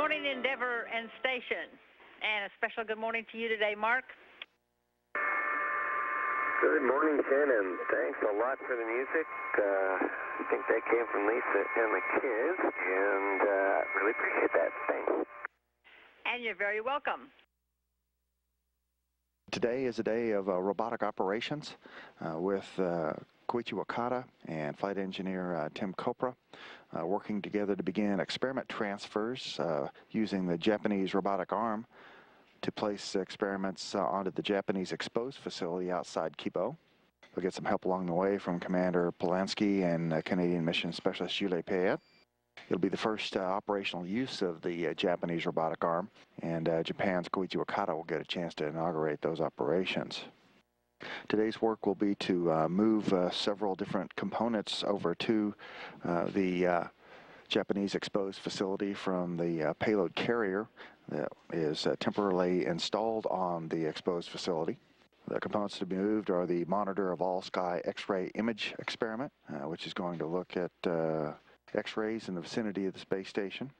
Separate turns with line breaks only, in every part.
morning, Endeavour and station. And a special good morning to you today, Mark.
Good morning, Ken, and thanks a lot for the music. I think that came from Lisa and the kids, and really appreciate that. Thanks.
And you're very welcome.
Today is a day of robotic operations with Koichi Wakata and flight engineer Tim Kopra working together to begin experiment transfers using the Japanese robotic arm to place experiments onto the Japanese exposed facility outside Kibo. We'll get some help along the way from Commander Polanski and Canadian Mission Specialist Julie Payette. It'll be the first operational use of the Japanese robotic arm, and Japan's Koichi Wakata will get a chance to inaugurate those operations. Today's work will be to move several different components over to the Japanese exposed facility from the payload carrier that is temporarily installed on the exposed facility. The components to be moved are the monitor of all-sky X-ray image experiment, which is going to look at X-rays in the vicinity of the space station.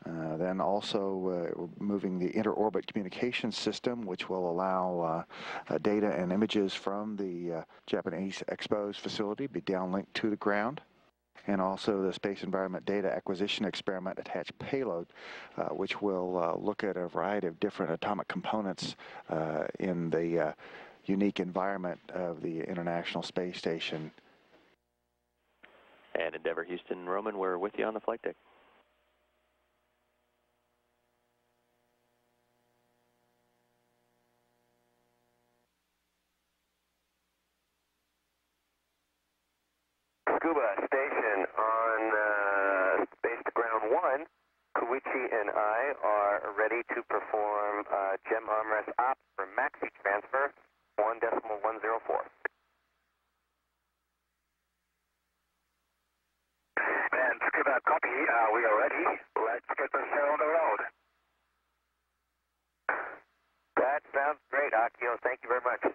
Then also moving the inter-orbit communication system, which will allow data and images from the Japanese exposed facility be downlinked to the ground. And also the Space Environment Data Acquisition Experiment attached payload, which will look at a variety of different atomic components in the unique environment of the International Space Station.
And Endeavour Houston Roman, we're with you on the flight deck.
Scuba station on Space to Ground 1. Koichi and I are ready to perform GEM armrest op for maxi transfer 1.104. And Scuba, copy. We are ready. Let's get the show on the road. That sounds great, Akio. Thank you very much.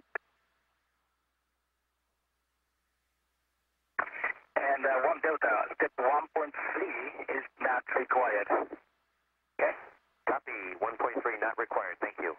And 1 Delta, step 1.3 is not required. Okay. Copy. 1.3 not required. Thank you.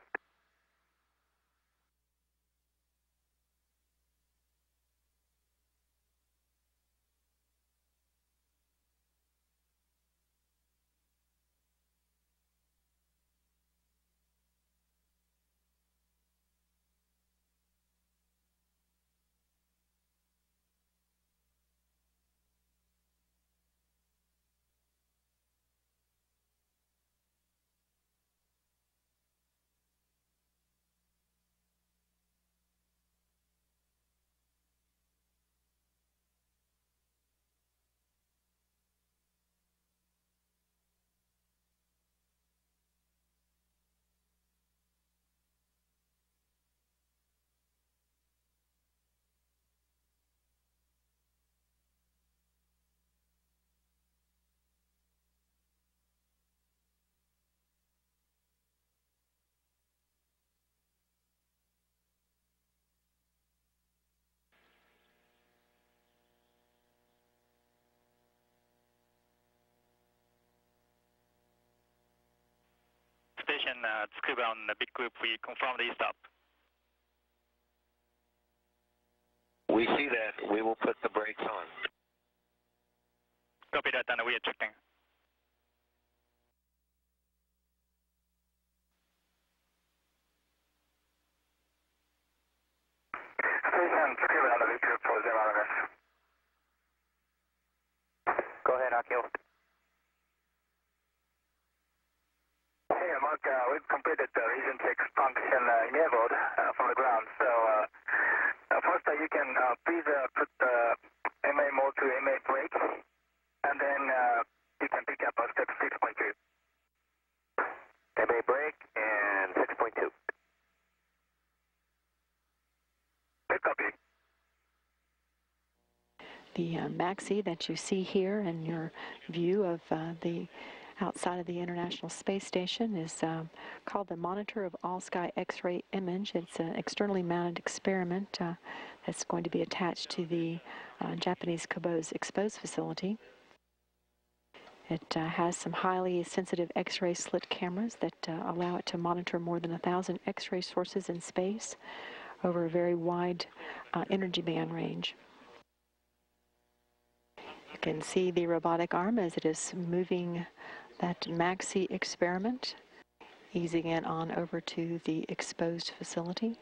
Station Tsukuba on the big group, we confirm the stop.
We see that. We will put the brakes on.
Copy that, and we are checking.
Station Tsukuba on the big group for 0 RMS. Go ahead, Akio. Hey, Mark, we've completed the region 6 function enabled from the ground. So first, you can please put the MA mode to MA brake, and then you can pick up step 6.2. MA brake and 6.2. Good copy.
The maxi that you see here in your view of the outside of the International Space Station is called the Monitor of All-Sky X-ray Image. It's an externally mounted experiment that's going to be attached to the Japanese Kobo's exposed facility. It has some highly sensitive X-ray slit cameras that allow it to monitor more than 1,000 X-ray sources in space over a very wide energy band range. You can see the robotic arm as it is moving that MAXI experiment, easing it on over to the exposed facility.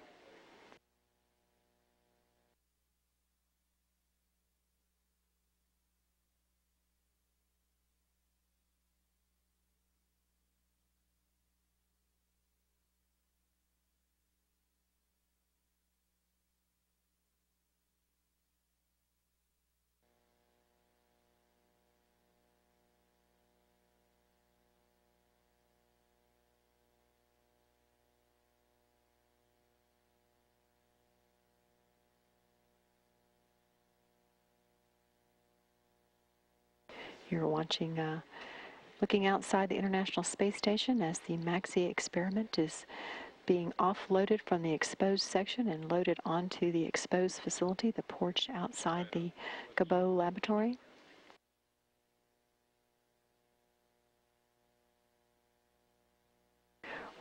You're watching, looking outside the International Space Station as the MAXI experiment is being offloaded from the exposed section and loaded onto the exposed facility, the porch outside the Cabot laboratory.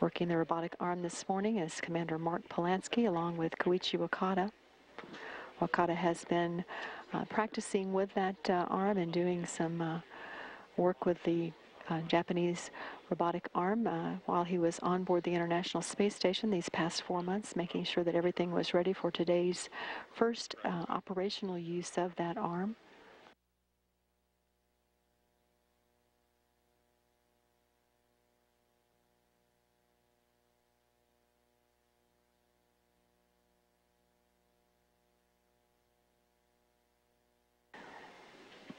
Working the robotic arm this morning is Commander Mark Polanski along with Koichi Wakata. Wakata has been practicing with that arm and doing some work with the Japanese robotic arm while he was on board the International Space Station these past 4 months, making sure that everything was ready for today's first operational use of that arm.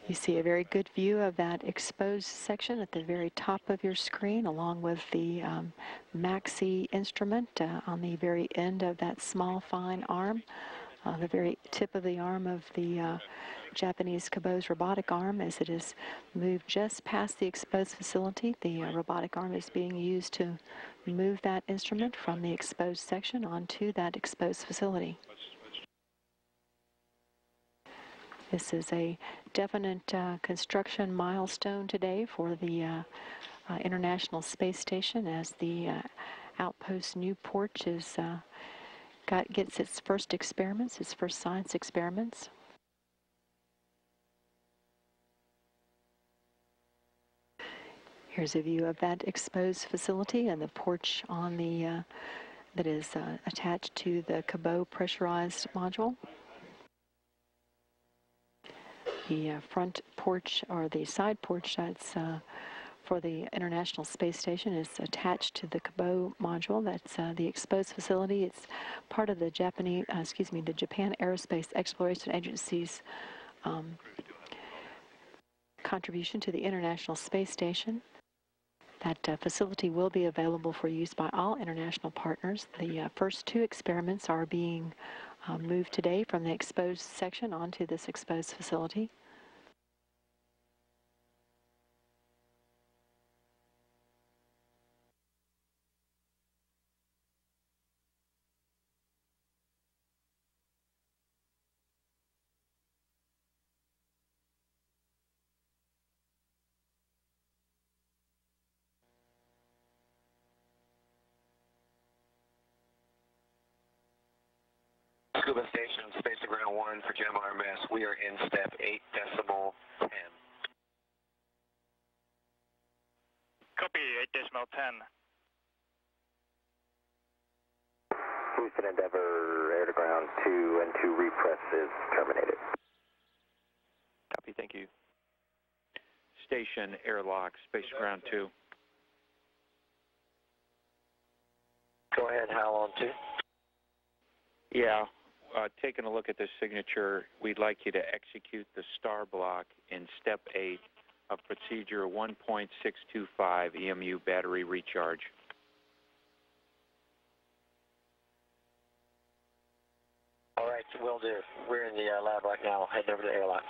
You see a very good view of that exposed section at the very top of your screen, along with the MAXI instrument on the very end of that small, fine arm, the very tip of the arm of the Japanese Cabot's robotic arm. As it is moved just past the exposed facility, the robotic arm is being used to move that instrument from the exposed section onto that exposed facility. This is a definite construction milestone today for the International Space Station as the outpost new porch is gets its first experiments, its first science experiments. Here's a view of that exposed facility and the porch on the that is attached to the Cabot pressurized module. The front porch, or the side porch that's for the International Space Station, is attached to the Cabot module. That's the exposed facility. It's part of the Japan Aerospace Exploration Agency's contribution to the International Space Station. That facility will be available for use by all international partners. The first 2 experiments are being moved today from the exposed section onto this exposed facility.
Scuba Station, Space to Ground 1 for Jim RMS. We are in step 8.10.
Copy 8.10.
Houston Endeavour, air to ground 2 and 2 repress is terminated.
Copy, thank you.
Station airlock, Space to Ground 2.
Go ahead, Hal on 2.
Yeah, taking a look at this signature, we'd like you to execute the star block in step 8 of procedure 1.625 EMU battery recharge.
All right, will do. We're in the lab right now, heading over to the airlock.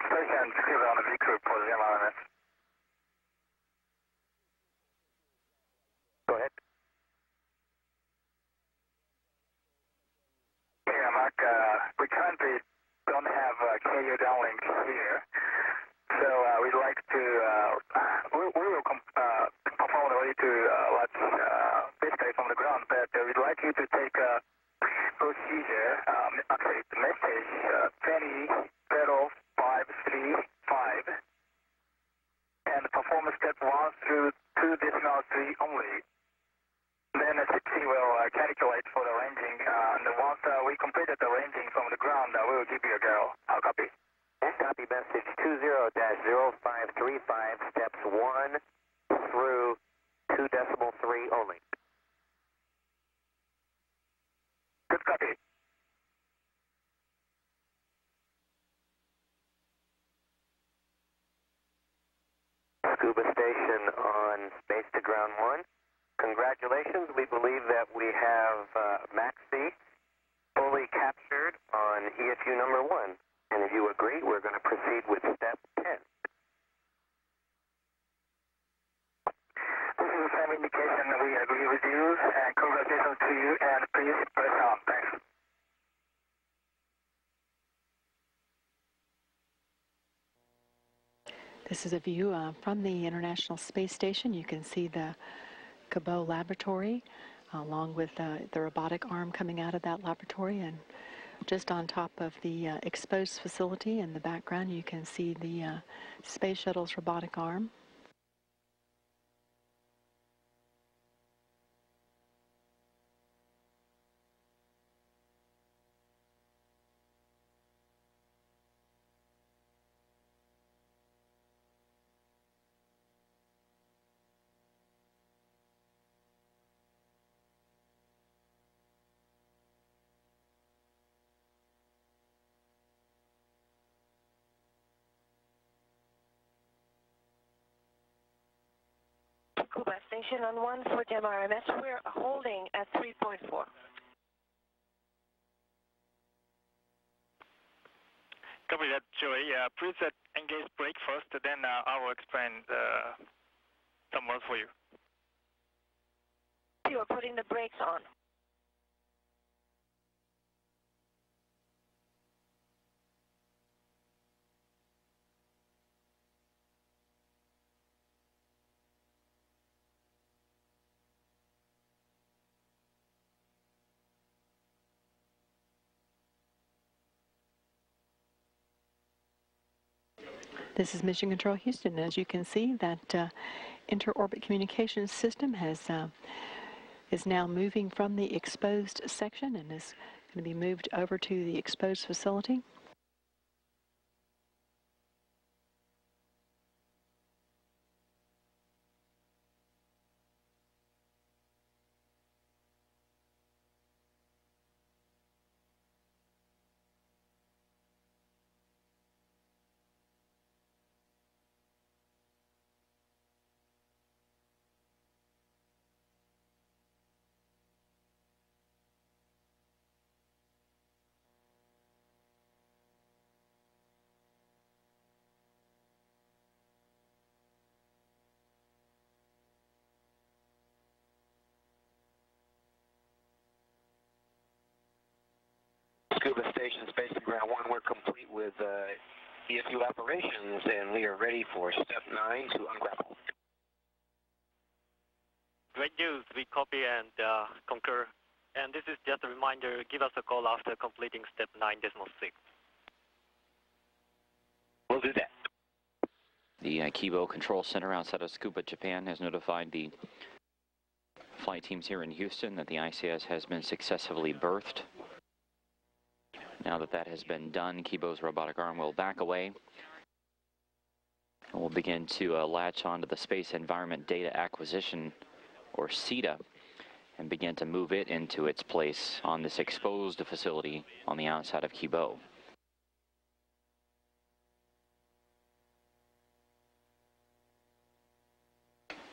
Station, scuba on the V crew for Jim RMS.
Go ahead.
we currently don't have a KU downlink here. So we'd like to, we will perform the way to watch basically from the ground, but we'd like you to take a procedure, actually the message 20, 0, 5, 3, 5, and perform step 1 through 2 decimal 3 only. Then ST will calculate for the ranging, and once we completed the ranging from the ground, we will give you a go. I'll copy.
Copy message 20-0535, steps 1 through 2 decimal 3 only.
Good copy.
Scuba station on space to ground 1. Congratulations, we believe that we have Maxi fully captured on EFU number 1. And if you agree, we're going to proceed with step 10.
This is the same indication that we agree with you, and congratulations to you, and please press on. Thanks.
This is a view from the International Space Station. You can see the Cabot laboratory along with the robotic arm coming out of that laboratory, and just on top of the exposed facility in the background you can see the Space Shuttle's robotic arm.
Cuba station on 1 foot MRMS. We're holding at 3.4.
Copy that, Joey. Please engage brake first, then I will explain some words for you.
You are putting the brakes on.
This is Mission Control Houston. As you can see, that inter-orbit communications system is now moving from the exposed section and is going to be moved over to the exposed facility.
Scuba station, space to ground 1, we're complete with EFU operations, and we are ready for step 9 to ungrapple.
Great news. We copy and concur. And this is just a reminder, give us a call after completing step 9.6.
We'll do that.
The Kibo Control Center outside of Tsukuba, Japan has notified the flight teams here in Houston that the ICS has been successfully berthed. Now that that has been done, Kibo's robotic arm will back away and we'll begin to latch onto the Space Environment Data Acquisition, or SEDA, and begin to move it into its place on this exposed facility on the outside of Kibo.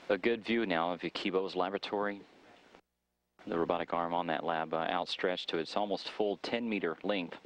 A good view now of Kibo's laboratory. The robotic arm on that lab outstretched to its almost full 10-meter length.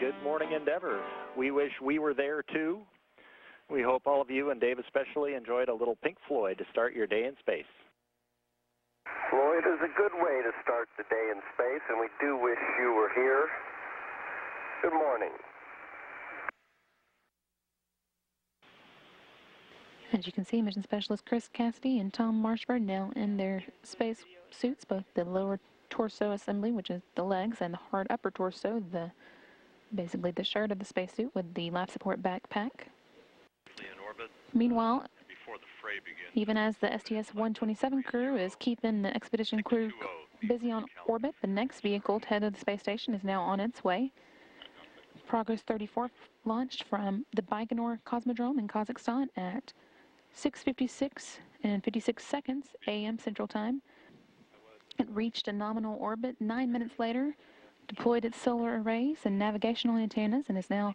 good morning, Endeavour. We wish we were there too. We hope all of you, and Dave especially, enjoyed a little Pink Floyd to start your day in space.
Floyd is a good way to start the day in space, and we do wish you were here. Good morning.
As you can see, Mission Specialist Chris Cassidy and Tom Marshburn now in their space suits, both the lower torso assembly, which is the legs, and the hard upper torso, basically the shirt of the spacesuit with the life support backpack. Meanwhile, even as the STS-127 crew is keeping the expedition crew busy on orbit, the next vehicle to head to the space station is now on its way. Progress 34 launched from the Baikonur Cosmodrome in Kazakhstan at 6:56 and 56 seconds a.m. Central Time. It reached a nominal orbit 9 minutes later, deployed its solar arrays and navigational antennas, and is now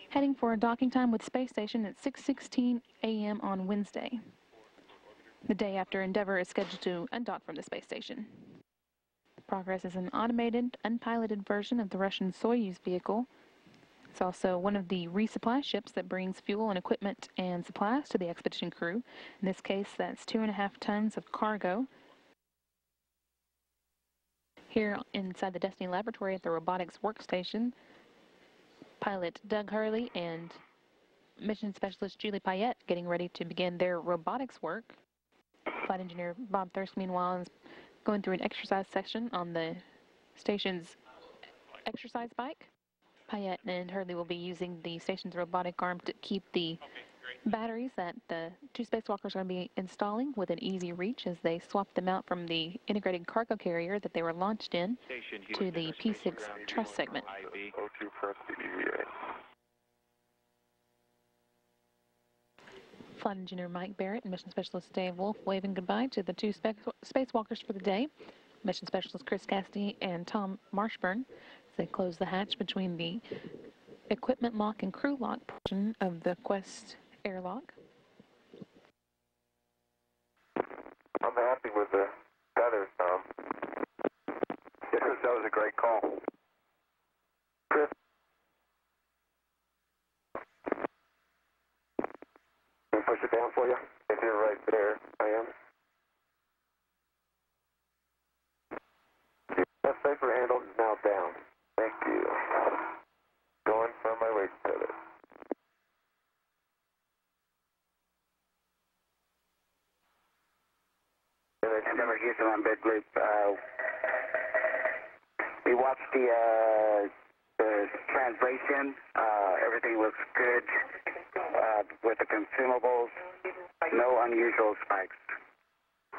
heading for a docking time with space station at 6:16 a.m. on Wednesday, the day after Endeavour is scheduled to undock from the space station. Progress is an automated, unpiloted version of the Russian Soyuz vehicle. It's also one of the resupply ships that brings fuel and equipment and supplies to the expedition crew. In this case, that's 2.5 tons of cargo. Here inside the Destiny Laboratory at the robotics workstation, pilot Doug Hurley and mission specialist Julie Payette getting ready to begin their robotics work. Flight engineer Bob Thirst, meanwhile, is going through an exercise section on the station's exercise bike. Payette and Hurley will be using the station's robotic arm to keep the batteries that the two spacewalkers are going to be installing with an easy reach as they swap them out from the integrated cargo carrier that they were launched in to the P6 truss segment. Flight engineer Mike Barrett and mission specialist Dave Wolf waving goodbye to the two spacewalkers for the day. Mission specialist Chris Cassidy and Tom Marshburn as they close the hatch between the equipment lock and crew lock portion of the Quest airlock.
I'm happy with the feathers, Tom. Yes, that was a great call. Chris? Can I push it down for you? If you're right there, I am. That safer handle is now down. Thank you. Going for my waist tether.
Endeavour Houston on big loop. We watched the translation. Everything looks good with the consumables. No unusual spikes.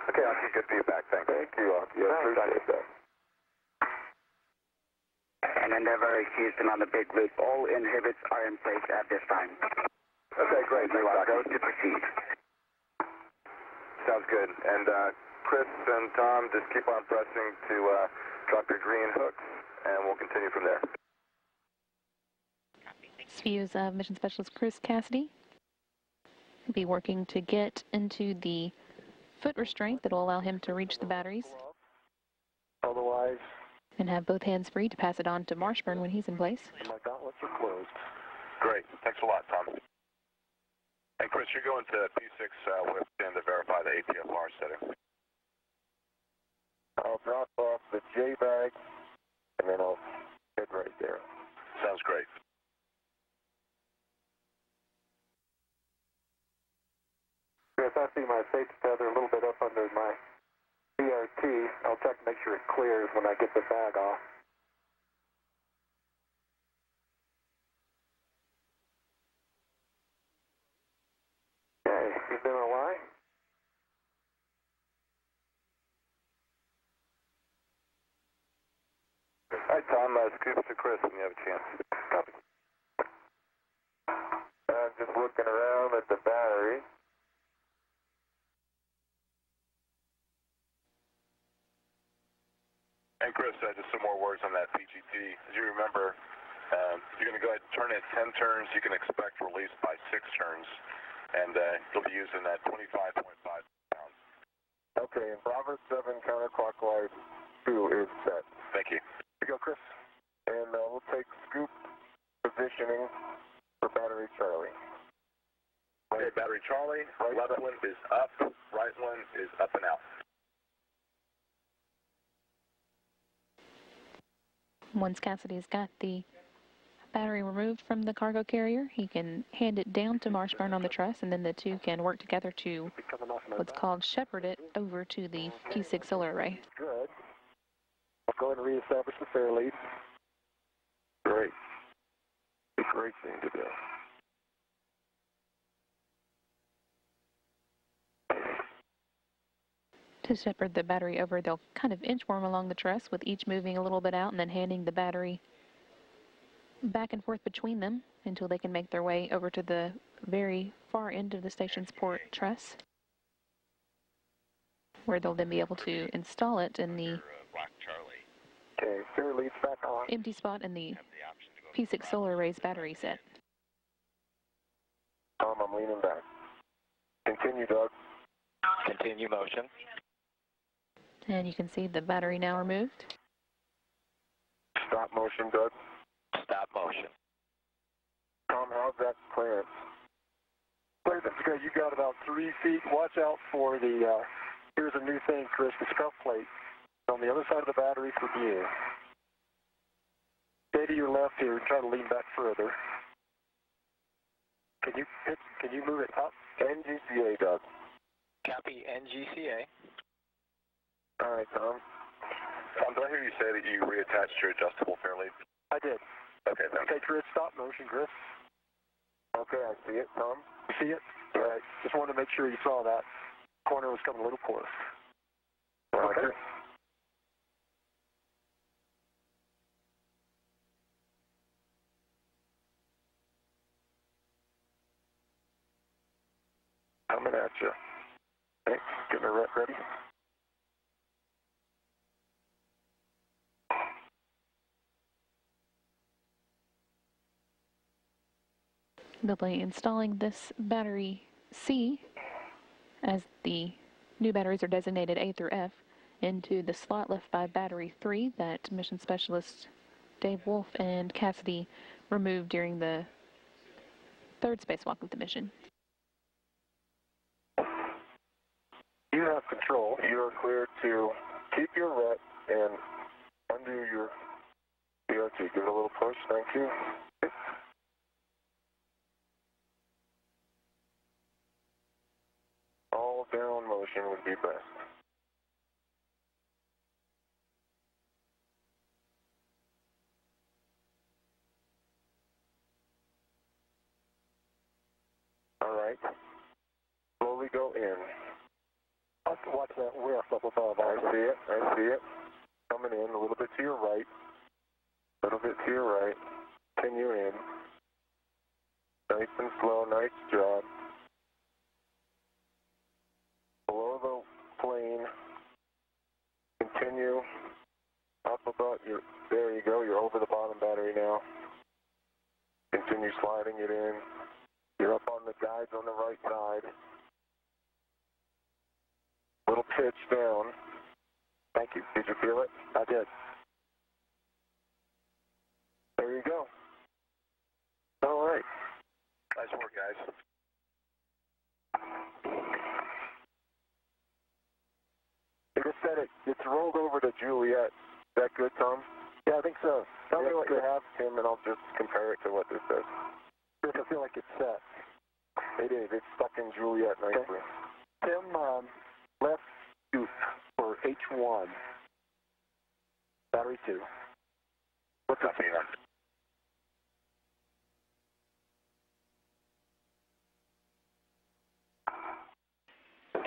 Okay, I'll keep good feedback. Thank you. I appreciate that.
And Endeavour Houston on the big loop. All inhibits are in place at this time.
Okay, great.
You are go to proceed.
Sounds good. And Chris and Tom, just keep on pressing to drop your green hooks, and we'll continue from there.
This views of mission specialist Chris Cassidy. He'll be working to get into the foot restraint that will allow him to reach the batteries.
Otherwise,
and have both hands free to pass it on to Marshburn when he's in place.
my gauntlets are closed. Great. Thanks a lot, Tom. And Chris, you're going to P6 with him to verify the ATFR setting. I'll drop off the J bag, and then I'll head right there. Sounds great. Chris, I see my safety tether a little bit up under my CRT. I'll check to make sure it clears when I get the bag off. Okay, you been all right? Hi, Tom. Scoop to Chris when you have a chance. Copy. I'm just looking around at the battery. And Chris, just some more words on that PGT. As you remember, you're going to go ahead and turn it 10 turns. You can expect release by 6 turns. And you'll be using that 25.5 pounds. Okay, and Bravo 7 counterclockwise 2 is set. Thank you. Here you go, Chris. And we'll take Scoop
positioning for battery Charlie.
Okay, battery Charlie, left one is up, right one is up and out.
Once Cassidy's got the battery removed from the cargo carrier, he can hand it down to Marshburn on the truss, and then the two can work together to what's called shepherd it over to the P6 solar array.
Good. I'll go ahead and reestablish the fair lead. Great. A great thing to do.
To shepherd the battery over, they'll kind of inchworm along the truss with each moving a little bit out and then handing the battery back and forth between them until they can make their way over to the very far end of the station's port truss, where they'll then be able to install it in the
Okay, fair lead's back on.
empty spot in the P6 solar array's battery set.
Tom, I'm leaning back. Continue, Doug.
Continue motion.
And you can see the battery now removed.
Stop motion, Doug.
Stop motion.
Tom, how's that clearance? Clearance is good. You got about 3 feet. Watch out for the, here's a new thing, Chris, the scuff plate. On the other side of the battery from you. Stay to your left here and try to lean back further. Can you move it up? NGCA, Doug.
Copy NGCA.
All right, Tom.
Tom, did I hear you say that you reattached your adjustable fair lead?
I did.
Okay, then.
Okay, Chris, stop motion, Chris. Okay, I see it, Tom. You see it? All right. Just wanted to make sure you saw that. Corner was coming a little close. Okay. Coming at you. Okay, get my rep ready.
They'll be installing this battery C, as the new batteries are designated A through F, into the slot left by battery 3 that mission specialists Dave Wolf and Cassidy removed during the third spacewalk of the mission.
You have control. You are cleared to keep your rep and undo your PRT. Give it a little push. Thank you. All down motion would be best. All right. Slowly go in. Watch that whiff up above. I see it. I see it. Coming in a little bit to your right. A little bit to your right. Continue in. Nice and slow. Nice job. Below the plane. Continue up about your. There you go. You're over the bottom battery now. Continue sliding it in. You're up on the guides on the right side. Little pitch down. Thank you. Did you feel it? I did. There you go. All right.
Nice work, guys.
It just said it's rolled over to Juliet. Is that good, Tom? Yeah, I think so. Tell me what you have, Tim, and I'll just compare it to what this says. I feel like it's set. It is. It's stuck in Juliet nicely. Okay. Tim, left scoop for H1. Battery 2. What's up, Ian?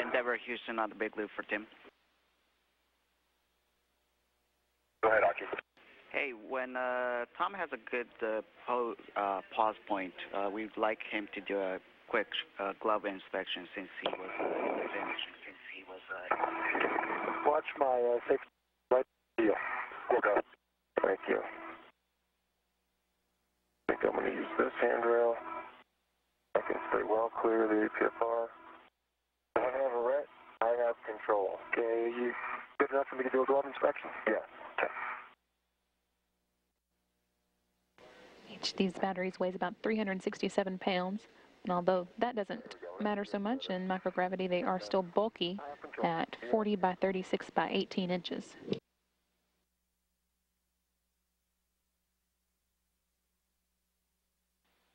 Endeavour, Houston on the big loop for Tim.
Go ahead, Archie.
Hey, when Tom has a good pause point, we'd like him to do a quick glove inspection since he was
Watch my safety right deal. Okay. Thank you. I think I'm going to use this handrail. I can stay well clear of the APFR. I have a ret. I have control. Okay, you good enough for me to do a glove inspection? Yes. Okay.
Each of these batteries weighs about 367 pounds, and although that doesn't matter so much in microgravity, they are still bulky at 40 by 36 by 18 inches.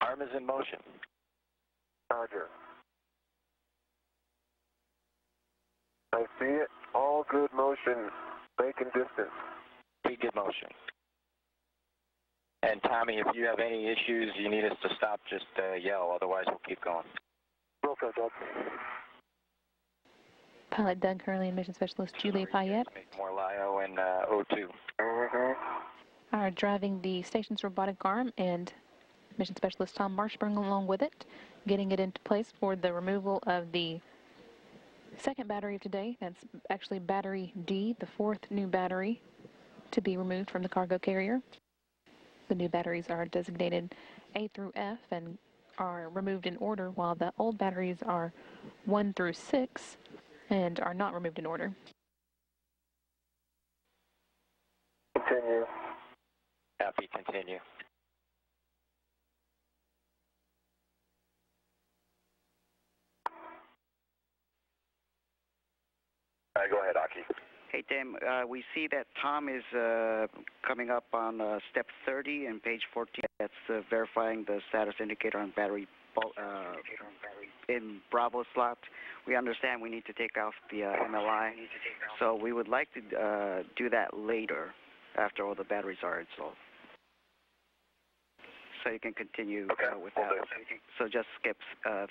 Arm is in motion.
Roger. I see it. All good motion. Making distance.
Be good motion. And Tommy, if you have any issues, you need us to stop, just yell. Otherwise, we'll keep going.
Okay, Doug.
Pilot Doug Hurley and Mission Specialist Julia Payette
More LIO and O2.
are driving the station's robotic arm, and Mission Specialist Tom Marshburn along with it, getting it into place for the removal of the second battery of today. That's actually battery D, the fourth new battery to be removed from the cargo carrier. The new batteries are designated A through F and are removed in order, while the old batteries are 1 through 6 and are not removed in order.
Continue.
Copy, continue.
All right, go ahead, Aki.
Hey, Tim, we see that Tom is coming up on step 30 and page 14. That's verifying the status indicator on battery in Bravo slot. We understand we need to take off the MLI, so we would like to do that later after all the batteries are installed. So you can continue with that. So just skip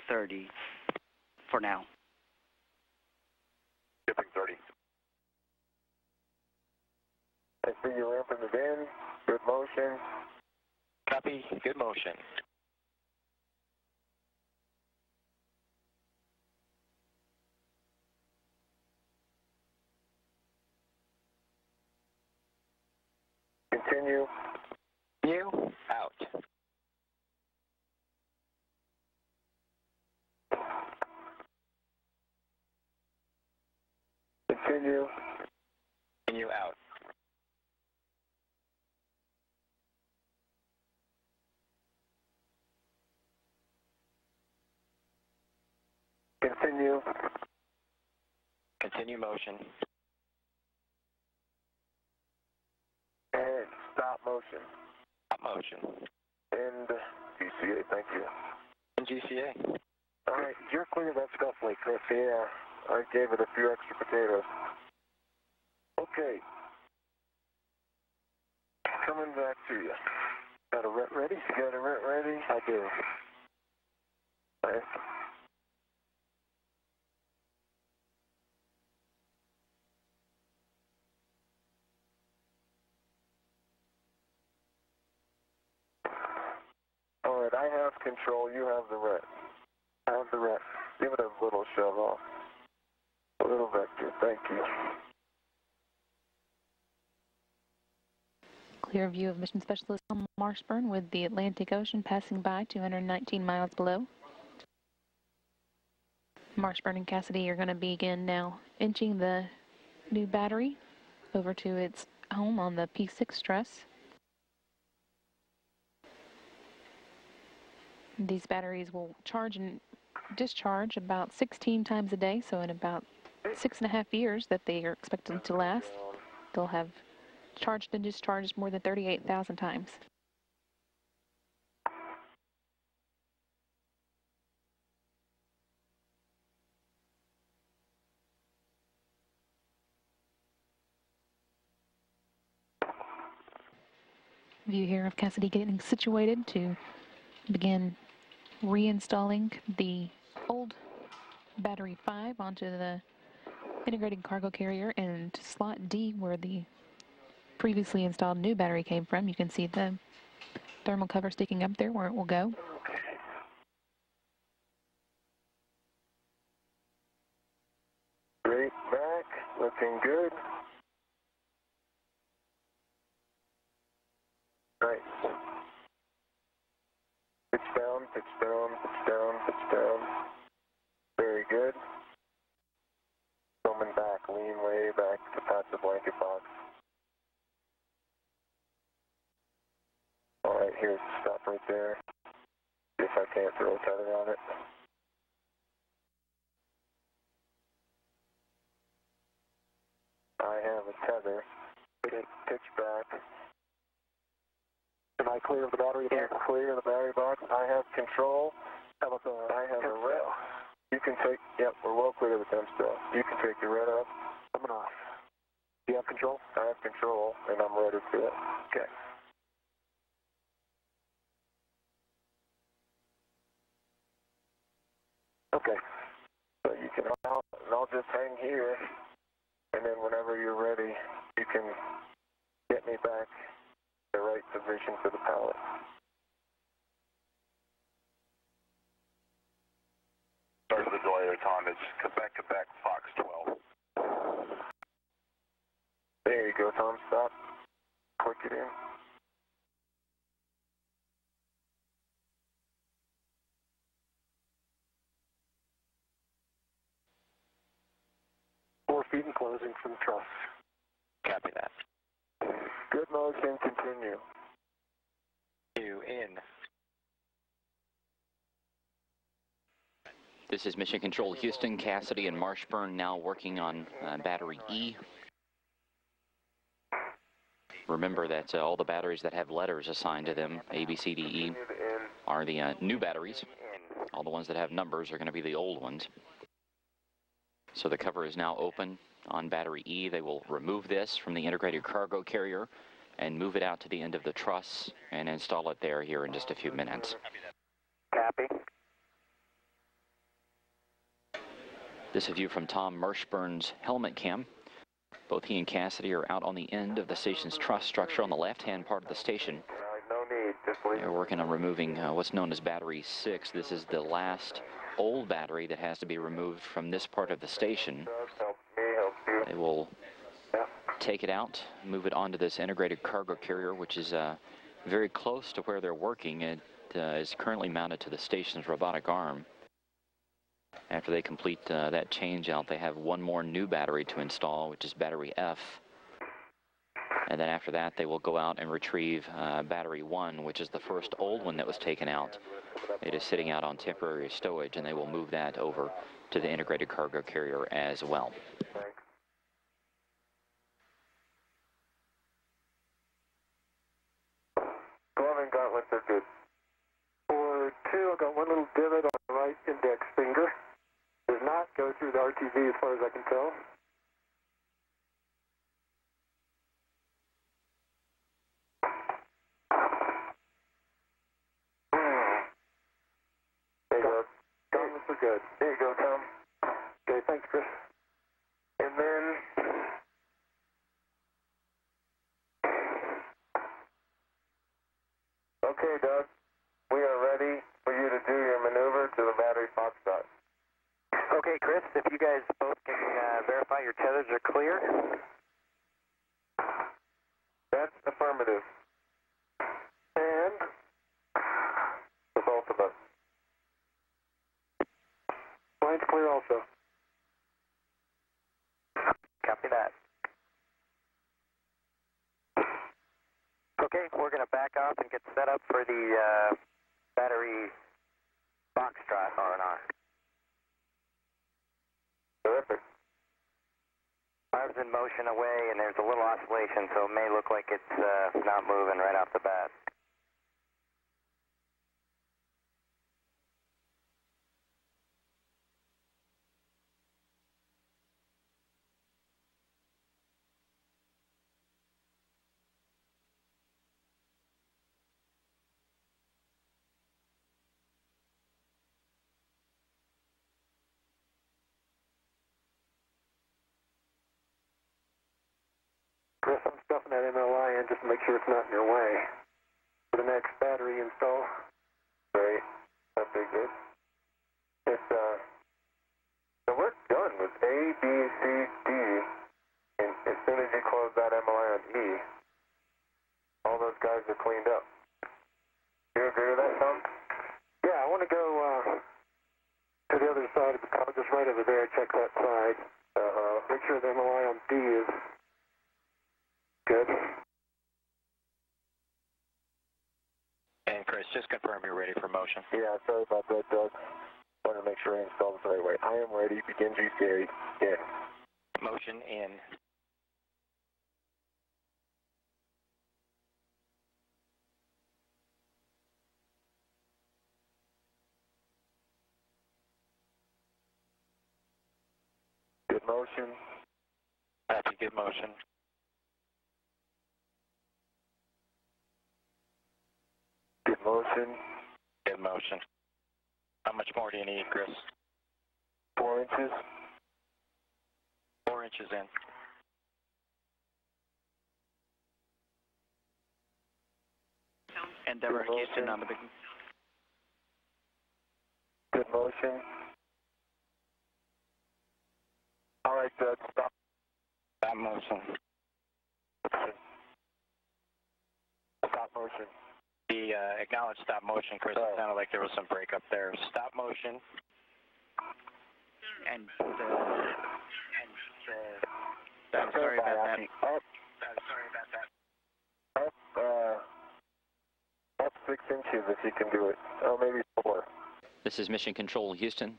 30 for now.
Skipping 30. I see you ramping it in. Good motion.
Copy, good motion.
Continue.
You, out.
Continue.
Continue, out.
Continue.
Continue motion.
And stop motion.
Stop motion.
And GCA, thank you.
And GCA.
All right, you're clear. That's definitely Chris. Yeah, I gave it a few extra potatoes. Okay. Coming back to you. Got a ret ready? You got a ret ready? I do. Nice. All right, I have control. You have the ret. I have the ret. Give it a little shove off. A little vector. Thank you.
Clear view of Mission Specialist Tom Marshburn with the Atlantic Ocean passing by 219 miles below. Marshburn and Cassidy are going to begin now inching the new battery over to its home on the P6 truss. These batteries will charge and discharge about 16 times a day, so in about 6.5 years that they are expected to last, they'll have charged and discharged more than 38,000 times. View here of Cassidy getting situated to begin reinstalling the old battery 5 onto the integrated cargo carrier, and slot D, where the previously installed new battery came from. You can see the thermal cover sticking up there where it will go.
Great back, looking good. Nice. Pitch down, pitch down, pitch down, pitch down. Very good. Coming back, lean way back to pat the blanket box. All right, Here's the stop right there. See if I can't throw a tether on it. I have a tether. It pitch back. Am I clear of the battery? Yeah. Clear of the battery box. I have control. How about the, I have the red. You can take, yep, we're well clear of the temp still. You can take the red off. Coming off. Do you have control? I have control, and I'm ready for it. Okay. Okay. So you can, I'll just hang here, and then whenever you're ready, you can get me back the right position for the pallet.
Sorry for the delay there, Tom. It's Quebec, Fox 12.
There you go, Tom. Stop. Click it in. Feet and closing from the truss.
Copy that.
Good motion, continue.
You in.
This is Mission Control Houston. Cassidy and Marshburn now working on battery E. Remember that all the batteries that have letters assigned to them, A, B, C, D, E, are the new batteries. All the ones that have numbers are going to be the old ones. So the cover is now open on battery E. They will remove this from the integrated cargo carrier and move it out to the end of the truss and install it there here in just a few minutes.
Copy.
This is a view from Tom Marshburn's helmet cam. Both he and Cassidy are out on the end of the station's truss structure on the left-hand part of the station.
No need. Just leave.
They're working on removing what's known as battery 6. This is the last old battery that has to be removed from this part of the station. They will take it out, move it onto this integrated cargo carrier, which is very close to where they're working. It is currently mounted to the station's robotic arm. After they complete that change out, they have one more new battery to install, which is battery F. And then after that, they will go out and retrieve battery 1, which is the first old one that was taken out. It is sitting out on temporary stowage, and they will move that over to the integrated cargo carrier as well.
Glove and gauntlets are good. For 2, I've got one little divot on the right index finger. Does not go through the RTV as far as I can tell. There you go. Gauntlets are good. There you go, Tom. Okay, thanks, Chris. And then... Okay, Doug. We are ready for you to do your maneuver to the battery foxtrot.
Okay, Chris, if you guys both can verify your tethers are clear.
That's affirmative. And the both of us. Line's clear also.
Copy that. Okay, we're going to back off and get set up for the battery foxtrot R&R.
Terrific.
Arms in motion away, and there's a little oscillation, so it may look like it's not moving right off the bat.
Chris, I'm stuffing that MLI in just to make sure it's not in your way. For the next battery install. Great. That'd be good. It's, so we're done with A, B, C, D. And as soon as you close that MLI on E, all those guys are cleaned up. You agree with that, Tom? Yeah, I want to go to the other side of the car, just right over there, check that side. Make sure the MLI on D is good.
just confirm you're ready for motion.
Yeah, sorry about that, Doug. Want to make sure I install this the right way. I am ready. Begin GCA. Yeah.
Motion in.
Good motion.
Happy, good motion.
Good motion.
Good motion. How much more do you need, Chris?
4 inches.
4 inches in.
Endeavour, Houston on the big.
Good motion. All right, Doug, stop.
Stop motion.
Stop motion.
The acknowledge stop motion, Chris. It sounded like there was some break up there. Stop motion.
And I'm sorry about that.
Sorry about that.
Up 6 inches if you can do it. Oh, maybe 4.
This is Mission Control Houston.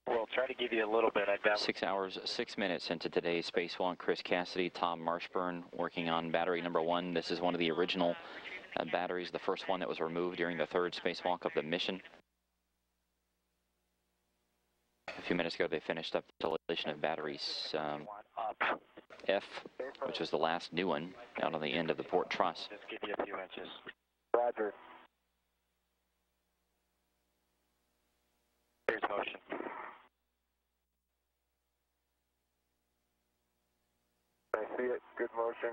We'll try to give you a little bit. I doubt.
6 hours, 6 minutes into today's spacewalk. Chris Cassidy, Tom Marshburn working on battery number 1. This is one of the original batteries, the first one that was removed during the 3rd spacewalk of the mission. A few minutes ago, they finished up the installation of batteries F, which was the last new one, out on the end of the port truss.
Just give you a few inches.
Roger.
Here's motion.
I see it. Good motion.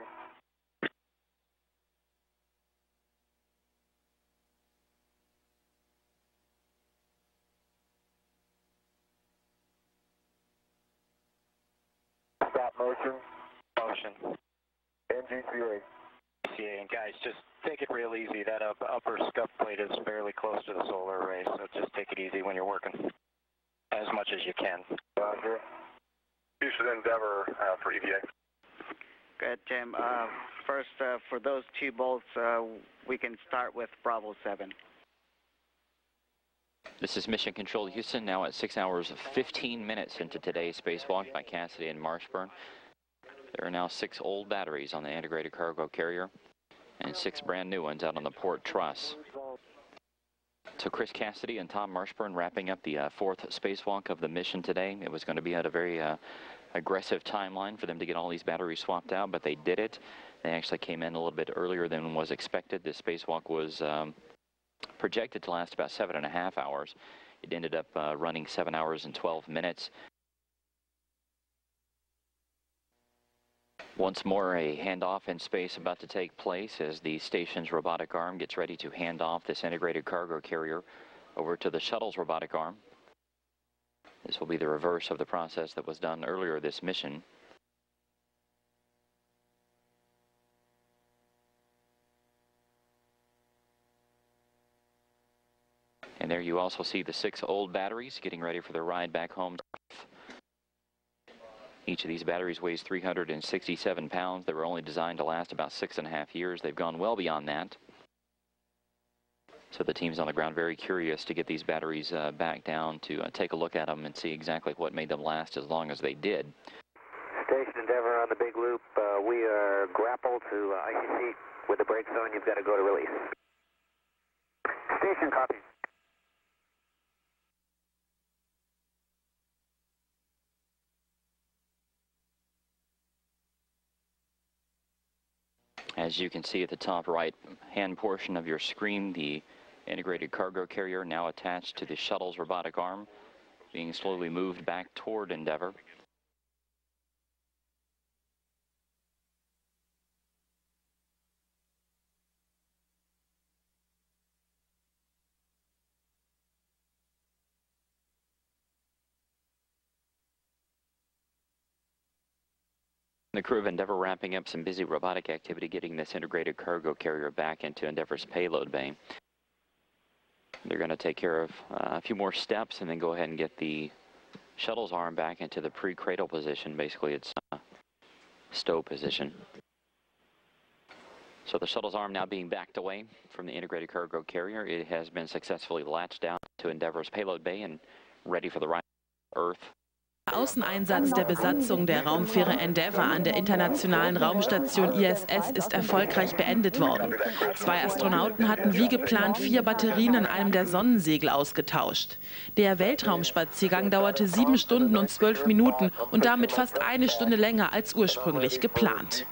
Stop motion.
Motion.
NGCA.
GCA, and guys, just take it real easy. That upper scuff plate is fairly close to the solar array, so just take it easy when you're working, as much as you can.
Roger.
Houston Endeavour for EVA.
Good, Tim. First, for those 2 bolts, we can start with Bravo 7.
This is Mission Control Houston, now at 6 hours 15 minutes into today's spacewalk by Cassidy and Marshburn. There are now 6 old batteries on the integrated cargo carrier and 6 brand new ones out on the port truss. So Chris Cassidy and Tom Marshburn wrapping up the 4th spacewalk of the mission today. It was going to be at a very aggressive timeline for them to get all these batteries swapped out, but they did it. They actually came in a little bit earlier than was expected. This spacewalk was projected to last about 7.5 hours. It ended up running 7 hours and 12 minutes. Once more, a handoff in space about to take place as the station's robotic arm gets ready to hand off this integrated cargo carrier over to the shuttle's robotic arm. This will be the reverse of the process that was done earlier this mission. And there you also see the 6 old batteries getting ready for their ride back home to Earth. Each of these batteries weighs 367 pounds. They were only designed to last about 6.5 years. They've gone well beyond that. So the team's on the ground very curious to get these batteries back down to take a look at them and see exactly what made them last as long as they did.
Station Endeavour on the big loop. We are grappled to ICC with the brakes on. You've got to go to release. Station copy.
As you can see at the top right hand portion of your screen, the integrated cargo carrier now attached to the shuttle's robotic arm, being slowly moved back toward Endeavour. The crew of Endeavour wrapping up some busy robotic activity getting this integrated cargo carrier back into Endeavour's payload bay. They're going to take care of a few more steps and then go ahead and get the shuttle's arm back into the pre-cradle position. Basically, it's stow position. So the shuttle's arm now being backed away from the integrated cargo carrier. It has been successfully latched down to Endeavour's payload bay and ready for the ride to Earth.
Außeneinsatz der Besatzung der Raumfähre Endeavour an der internationalen Raumstation ISS ist erfolgreich beendet worden. 2 Astronauten hatten wie geplant 4 Batterien an einem der Sonnensegel ausgetauscht. Der Weltraumspaziergang dauerte 7 Stunden und 12 Minuten und damit fast 1 Stunde länger als ursprünglich geplant.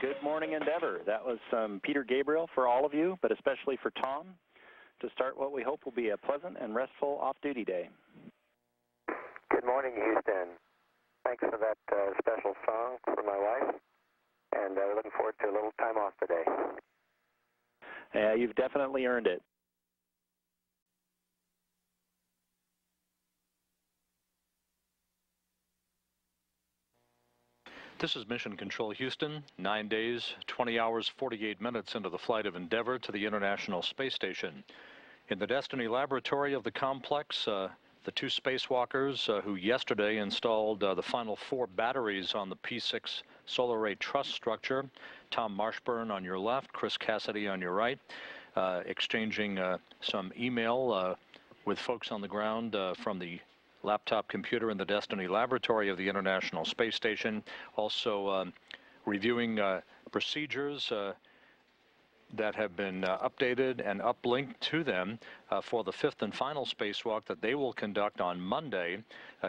Good morning, Endeavour. That was Peter Gabriel for all of you, but especially for Tom, to start what we hope will be a pleasant and restful off-duty day.
Good morning, Houston. Thanks for that special song for my wife, and we're looking forward to a little time off today.
Yeah, you've definitely earned it.
This is Mission Control Houston, 9 days, 20 hours, 48 minutes into the flight of Endeavour to the International Space Station. In the Destiny laboratory of the complex, the 2 spacewalkers who yesterday installed the final 4 batteries on the P6 solar array truss structure, Tom Marshburn on your left, Chris Cassidy on your right, exchanging some email with folks on the ground from the laptop computer in the Destiny laboratory of the International Space Station, also reviewing procedures that have been updated and uplinked to them for the 5th and final spacewalk that they will conduct on Monday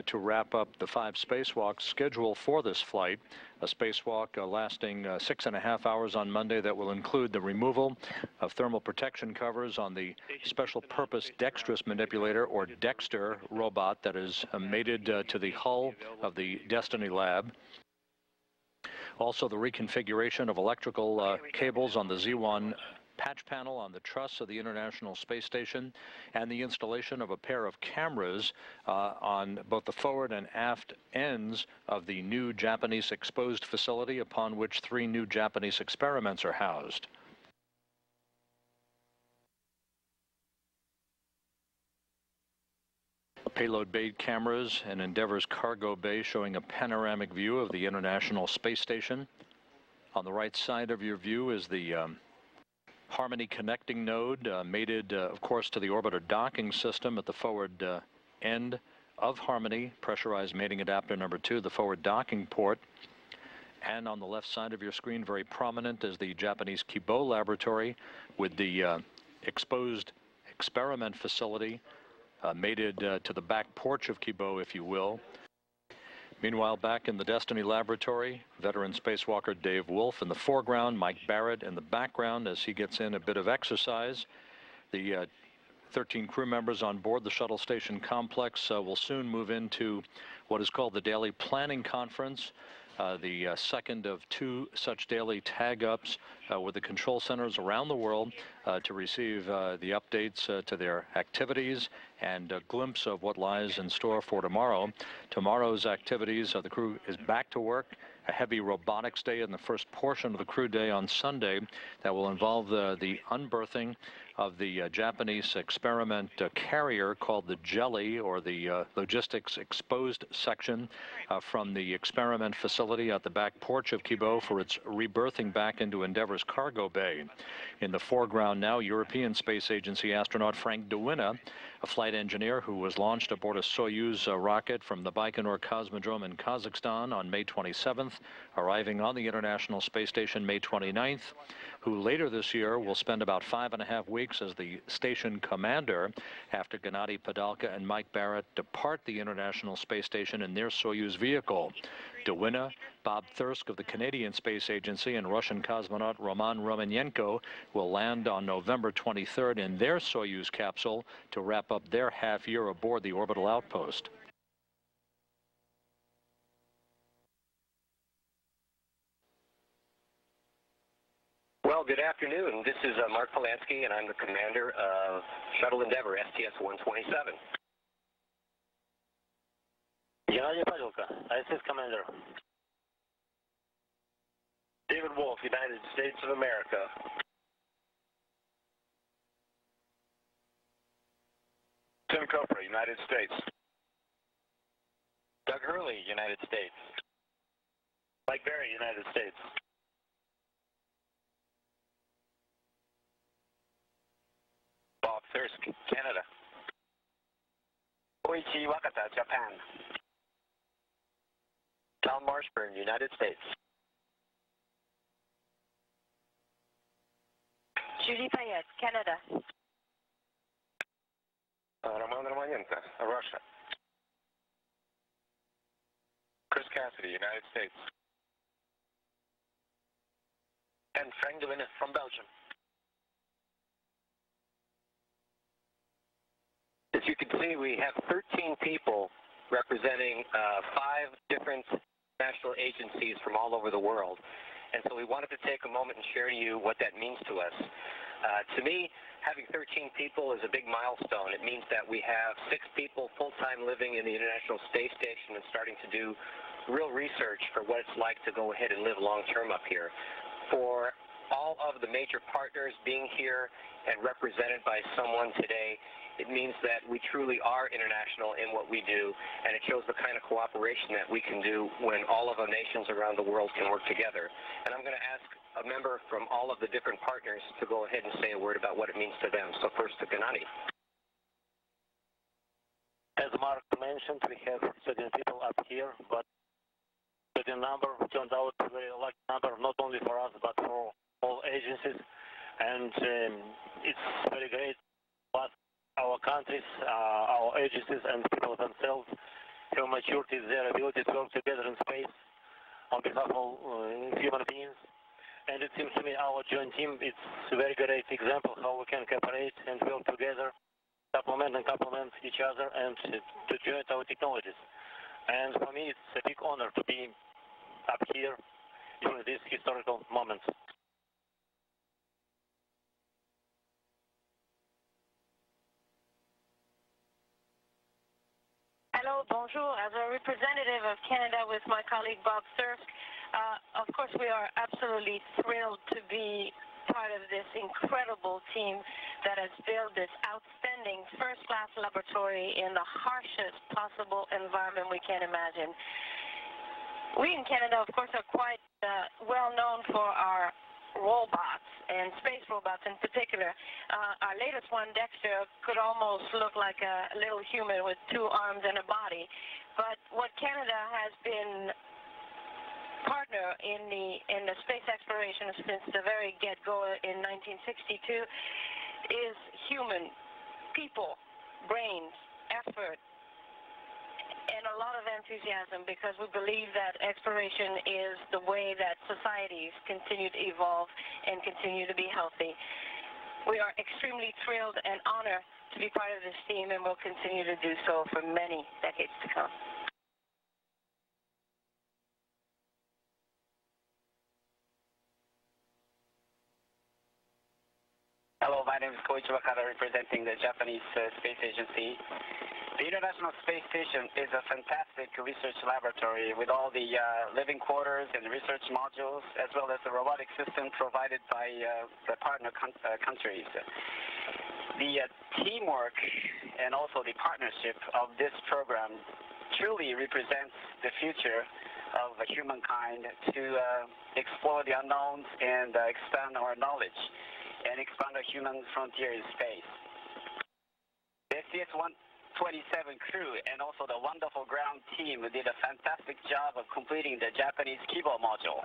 to wrap up the 5 spacewalks scheduled for this flight. A spacewalk lasting 6.5 hours on Monday that will include the removal of thermal protection covers on the special purpose dexterous manipulator, or Dexter, robot that is mated to the hull of the Destiny lab. Also, the reconfiguration of electrical cables on the Z1 patch panel on the truss of the International Space Station, and the installation of a pair of cameras on both the forward and aft ends of the new Japanese exposed facility, upon which 3 new Japanese experiments are housed. Payload bay cameras and Endeavour's cargo bay showing a panoramic view of the International Space Station. On the right side of your view is the Harmony connecting node, mated, of course, to the orbiter docking system at the forward end of Harmony, pressurized mating adapter number 2, the forward docking port. And on the left side of your screen, very prominent, is the Japanese Kibo laboratory with the exposed experiment facility mated to the back porch of Kibo, if you will. Meanwhile, back in the Destiny laboratory, veteran spacewalker Dave Wolf in the foreground, Mike Barrett in the background as he gets in a bit of exercise. The 13 crew members on board the shuttle station complex will soon move into what is called the Daily Planning Conference, the second of 2 such daily tag-ups with the control centers around the world to receive the updates to their activities and a glimpse of what lies in store for tomorrow. Tomorrow's activities, the crew is back to work. A heavy robotics day in the first portion of the crew day on Sunday that will involve the unberthing of the Japanese experiment carrier called the Jelly, or the logistics exposed section from the experiment facility at the back porch of Kibo for its rebirthing back into Endeavour's cargo bay. In the foreground now, European Space Agency astronaut Frank DeWinna, a flight engineer who was launched aboard a Soyuz rocket from the Baikonur Cosmodrome in Kazakhstan on May 27th, arriving on the International Space Station May 29th, who later this year will spend about 5.5 weeks as the station commander after Gennady Padalka and Mike Barrett depart the International Space Station in their Soyuz vehicle. DeWinna, Bob Thirsk of the Canadian Space Agency, and Russian cosmonaut Roman Romanenko will land on November 23rd in their Soyuz capsule to wrap up their half-year aboard the orbital outpost.
Well, good afternoon. This is Mark Polanski, and I'm the commander of Shuttle Endeavour, STS-127.
Gennady Padalka, ISS commander.
David Wolf, United States of America.
Tim Copra, United States.
Doug Hurley, United States.
Mike Barrett, United States.
Bob Thirsk, Canada.
Koichi Wakata, Japan.
Tom Marshburn, United States.
Judy Payette, Canada.
Roman Romanenko, Russia. Chris Cassidy, United States.
And Frank DeWinna from Belgium.
As you can see, we have 13 people representing 5 different national agencies from all over the world. And so we wanted to take a moment and share to you what that means to us. To me, having 13 people is a big milestone. It means that we have 6 people full-time living in the International Space Station and starting to do real research for what it's like to go ahead and live long-term up here. For all of the major partners being here and represented by someone today, it means that we truly are international in what we do, and it shows the kind of cooperation that we can do when all of the nations around the world can work together. And I'm going to ask a member from all of the different partners to go ahead and say a word about what it means to them. So first to Gennady.
As Mark mentioned, we have certain people up here, but certain number turned out a very lucky number, not only for us, but for all agencies. And it's very great. But our countries, our agencies, and people themselves have matured in their ability to work together in space on behalf of human beings. And it seems to me our joint team is a very great example how we can cooperate and work together, complement each other, and to join our technologies. And for me, it's a big honor to be up here during these historical moments.
Hello, bonjour. As a representative of Canada with my colleague Bob Thirsk, of course we are absolutely thrilled to be part of this incredible team that has built this outstanding first-class laboratory in the harshest possible environment we can imagine. We in Canada, of course, are quite well known for our robots and space robots in particular. Our latest one, Dexter, could almost look like a little human with 2 arms and a body. But what Canada has been partner in the space exploration since the very get-go in 1962 is human, people, brains, effort, and a lot of enthusiasm, because we believe that exploration is the way that societies continue to evolve and continue to be healthy. We are extremely thrilled and honored to be part of this team, and will continue to do so for many decades to come.
Hello, my name is Koichi Wakata, representing the Japanese Space Agency. The International Space Station is a fantastic research laboratory with all the living quarters and research modules, as well as the robotic system provided by the partner countries. The teamwork and also the partnership of this program truly represents the future of humankind to explore the unknowns and expand our knowledge and expand our human frontier in space. The STS-127 crew and also the wonderful ground team did a fantastic job of completing the Japanese Kibo module.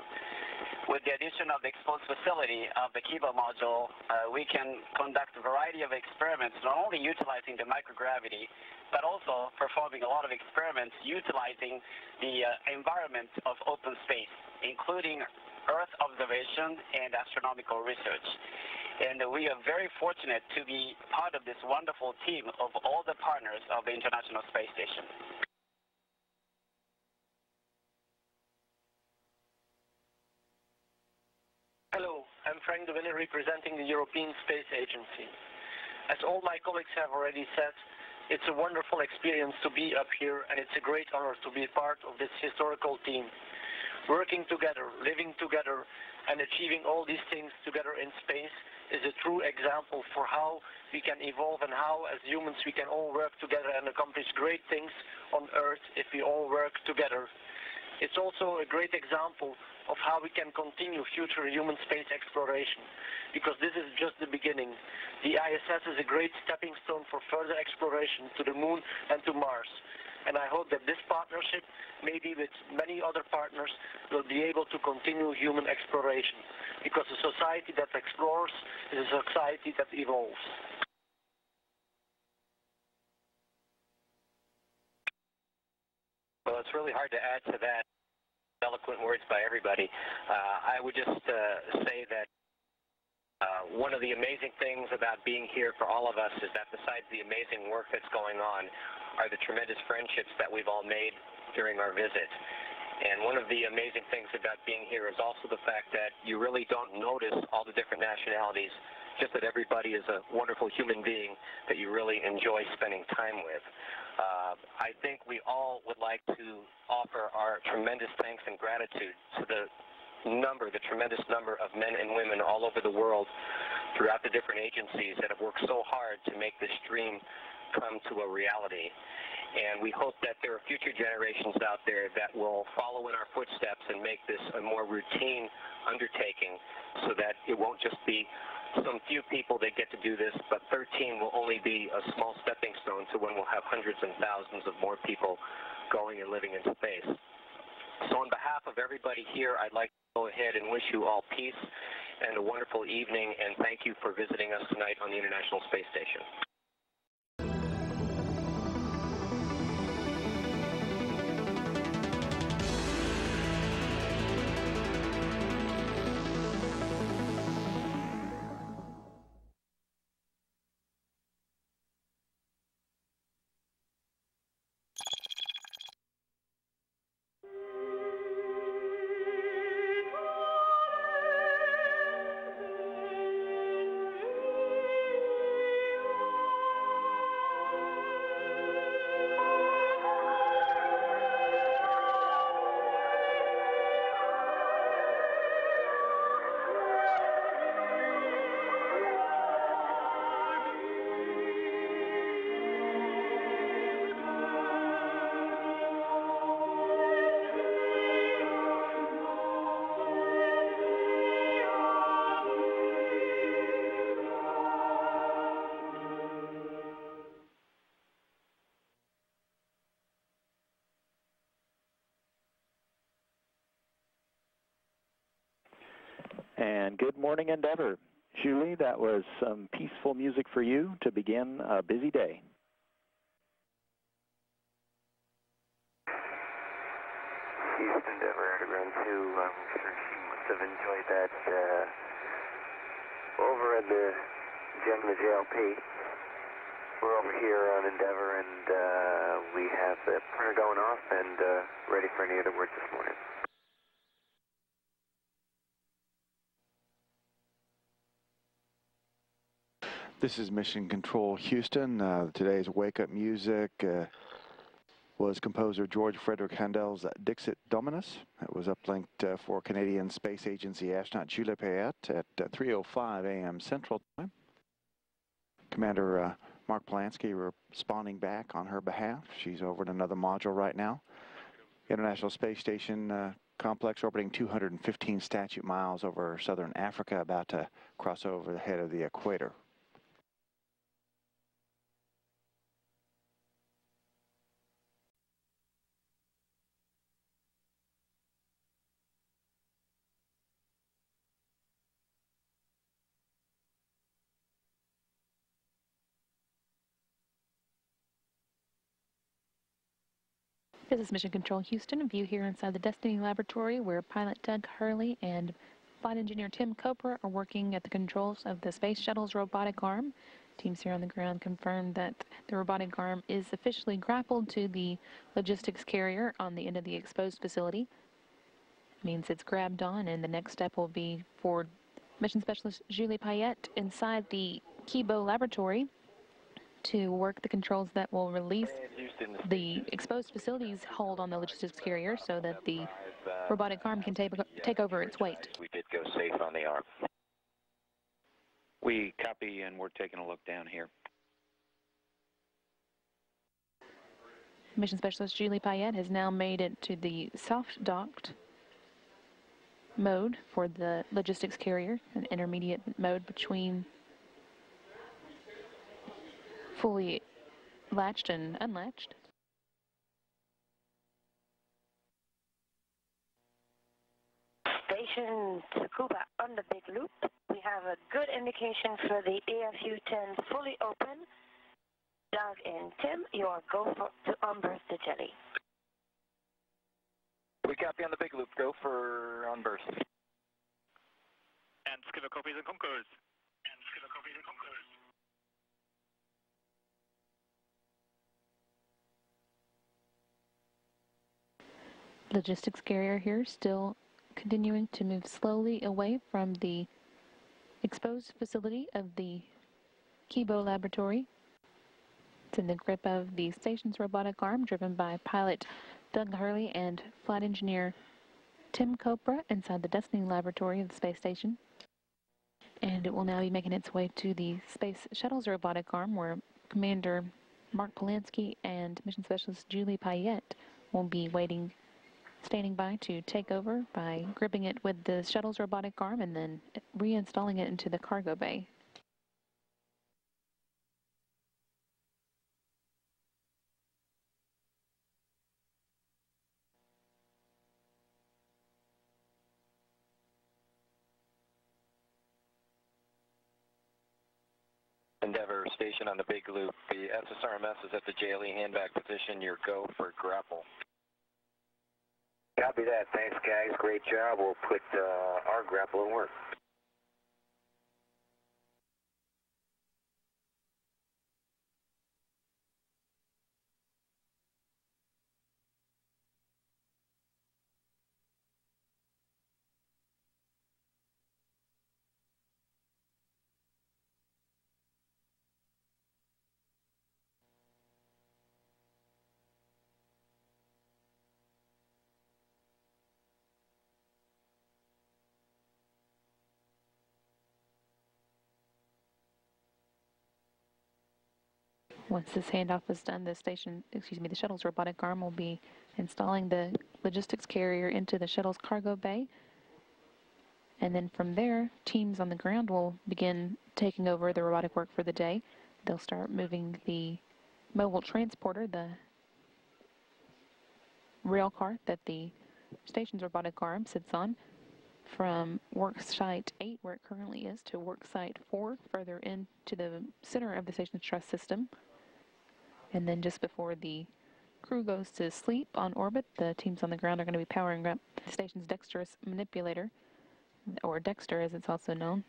With the addition of the exposed facility of the Kibo module, we can conduct a variety of experiments, not only utilizing the microgravity, but also performing a lot of experiments utilizing the environment of open space, including Earth observation and astronomical research. And we are very fortunate to be part of this wonderful team of all the partners of the International Space Station.
Hello, I'm Frank De Winne representing the European Space Agency. As all my colleagues have already said, it's a wonderful experience to be up here, and it's a great honor to be part of this historical team. Working together, living together, and achieving all these things together in space is a true example for how we can evolve and how, as humans, we can all work together and accomplish great things on Earth if we all work together. It's also a great example of how we can continue future human space exploration, because this is just the beginning. The ISS is a great stepping stone for further exploration to the Moon and to Mars. And I hope that this partnership, maybe with many other partners, will be able to continue human exploration, because a society that explores is a society that evolves.
Well, it's really hard to add to that. Eloquent words by everybody. I would just say that one of the amazing things about being here for all of us is that besides the amazing work that's going on are the tremendous friendships that we've all made during our visit. And one of the amazing things about being here is also the fact that you really don't notice all the different nationalities, just that everybody is a wonderful human being that you really enjoy spending time with. I think we all would like to offer our tremendous thanks and gratitude to the tremendous number of men and women all over the world throughout the different agencies that have worked so hard to make this dream come to a reality. And we hope that there are future generations out there that will follow in our footsteps and make this a more routine undertaking, so that it won't just be some few people that get to do this, but 13 will only be a small stepping stone to when we'll have hundreds and thousands of more people going and living in space. So on behalf of everybody here, I'd like to go ahead and wish you all peace and a wonderful evening, and thank you for visiting us tonight on the International Space Station.
And good morning, Endeavour. Julie, that was some peaceful music for you to begin a busy day.
Houston, Endeavour, Underground 2, I'm sure she must have enjoyed that over at the gym, the JLP. We're over here on Endeavour, and we have the printer going off and ready for any other words this morning.
This is Mission Control Houston. Today's wake-up music was composer George Frederick Handel's Dixit Dominus. It was uplinked for Canadian Space Agency astronaut Julie Payette at 3:05 a.m. Central Time. Commander Mark Polanski responding back on her behalf. She's over at another module right now. International Space Station complex orbiting 215 statute miles over southern Africa, about to cross over the head of the equator.
This is Mission Control Houston. A view here inside the Destiny Laboratory where pilot Doug Hurley and flight engineer Tim Copra are working at the controls of the Space Shuttle's robotic arm. Teams here on the ground confirmed that the robotic arm is officially grappled to the logistics carrier on the end of the exposed facility. It means it's grabbed on, and the next step will be for Mission Specialist Julie Payette inside the Kibo Laboratory to work the controls that will release the exposed facilities hold on the logistics carrier so that the robotic arm can take over its weight.
We did go safe on the arm.
We copy, and we're taking a look down here.
Mission Specialist Julie Payette has now made it to the soft docked mode for the logistics carrier, an intermediate mode between fully latched and unlatched.
Station Tsukuba on the big loop. We have a good indication for the AFU-10 fully open. Doug and Tim, you are go to unberth the jelly.
We copy on the big loop. Go for on burst.
And Skipper copies and concurs.
Logistics carrier here still continuing to move slowly away from the exposed facility of the Kibo Laboratory. It's in the grip of the station's robotic arm driven by pilot Doug Hurley and flight engineer Tim Copra inside the Destiny Laboratory of the space station. And it will now be making its way to the Space Shuttle's robotic arm where Commander Mark Polanski and Mission Specialist Julie Payette will be standing by to take over by gripping it with the shuttle's robotic arm and then reinstalling it into the cargo bay.
Endeavour station on the big loop. The SSRMS is at the JLE handback position. Your go for grapple.
Copy that. Thanks, guys. Great job. We'll put our grapple in work.
Once this handoff is done, the shuttle's robotic arm will be installing the logistics carrier into the shuttle's cargo bay. And then from there, teams on the ground will begin taking over the robotic work for the day. They'll start moving the mobile transporter, the rail car that the station's robotic arm sits on, from work site 8, where it currently is, to work site 4, further into the center of the station's truss system. And then just before the crew goes to sleep on orbit, the teams on the ground are going to be powering up the station's dexterous manipulator, or Dexter as it's also known,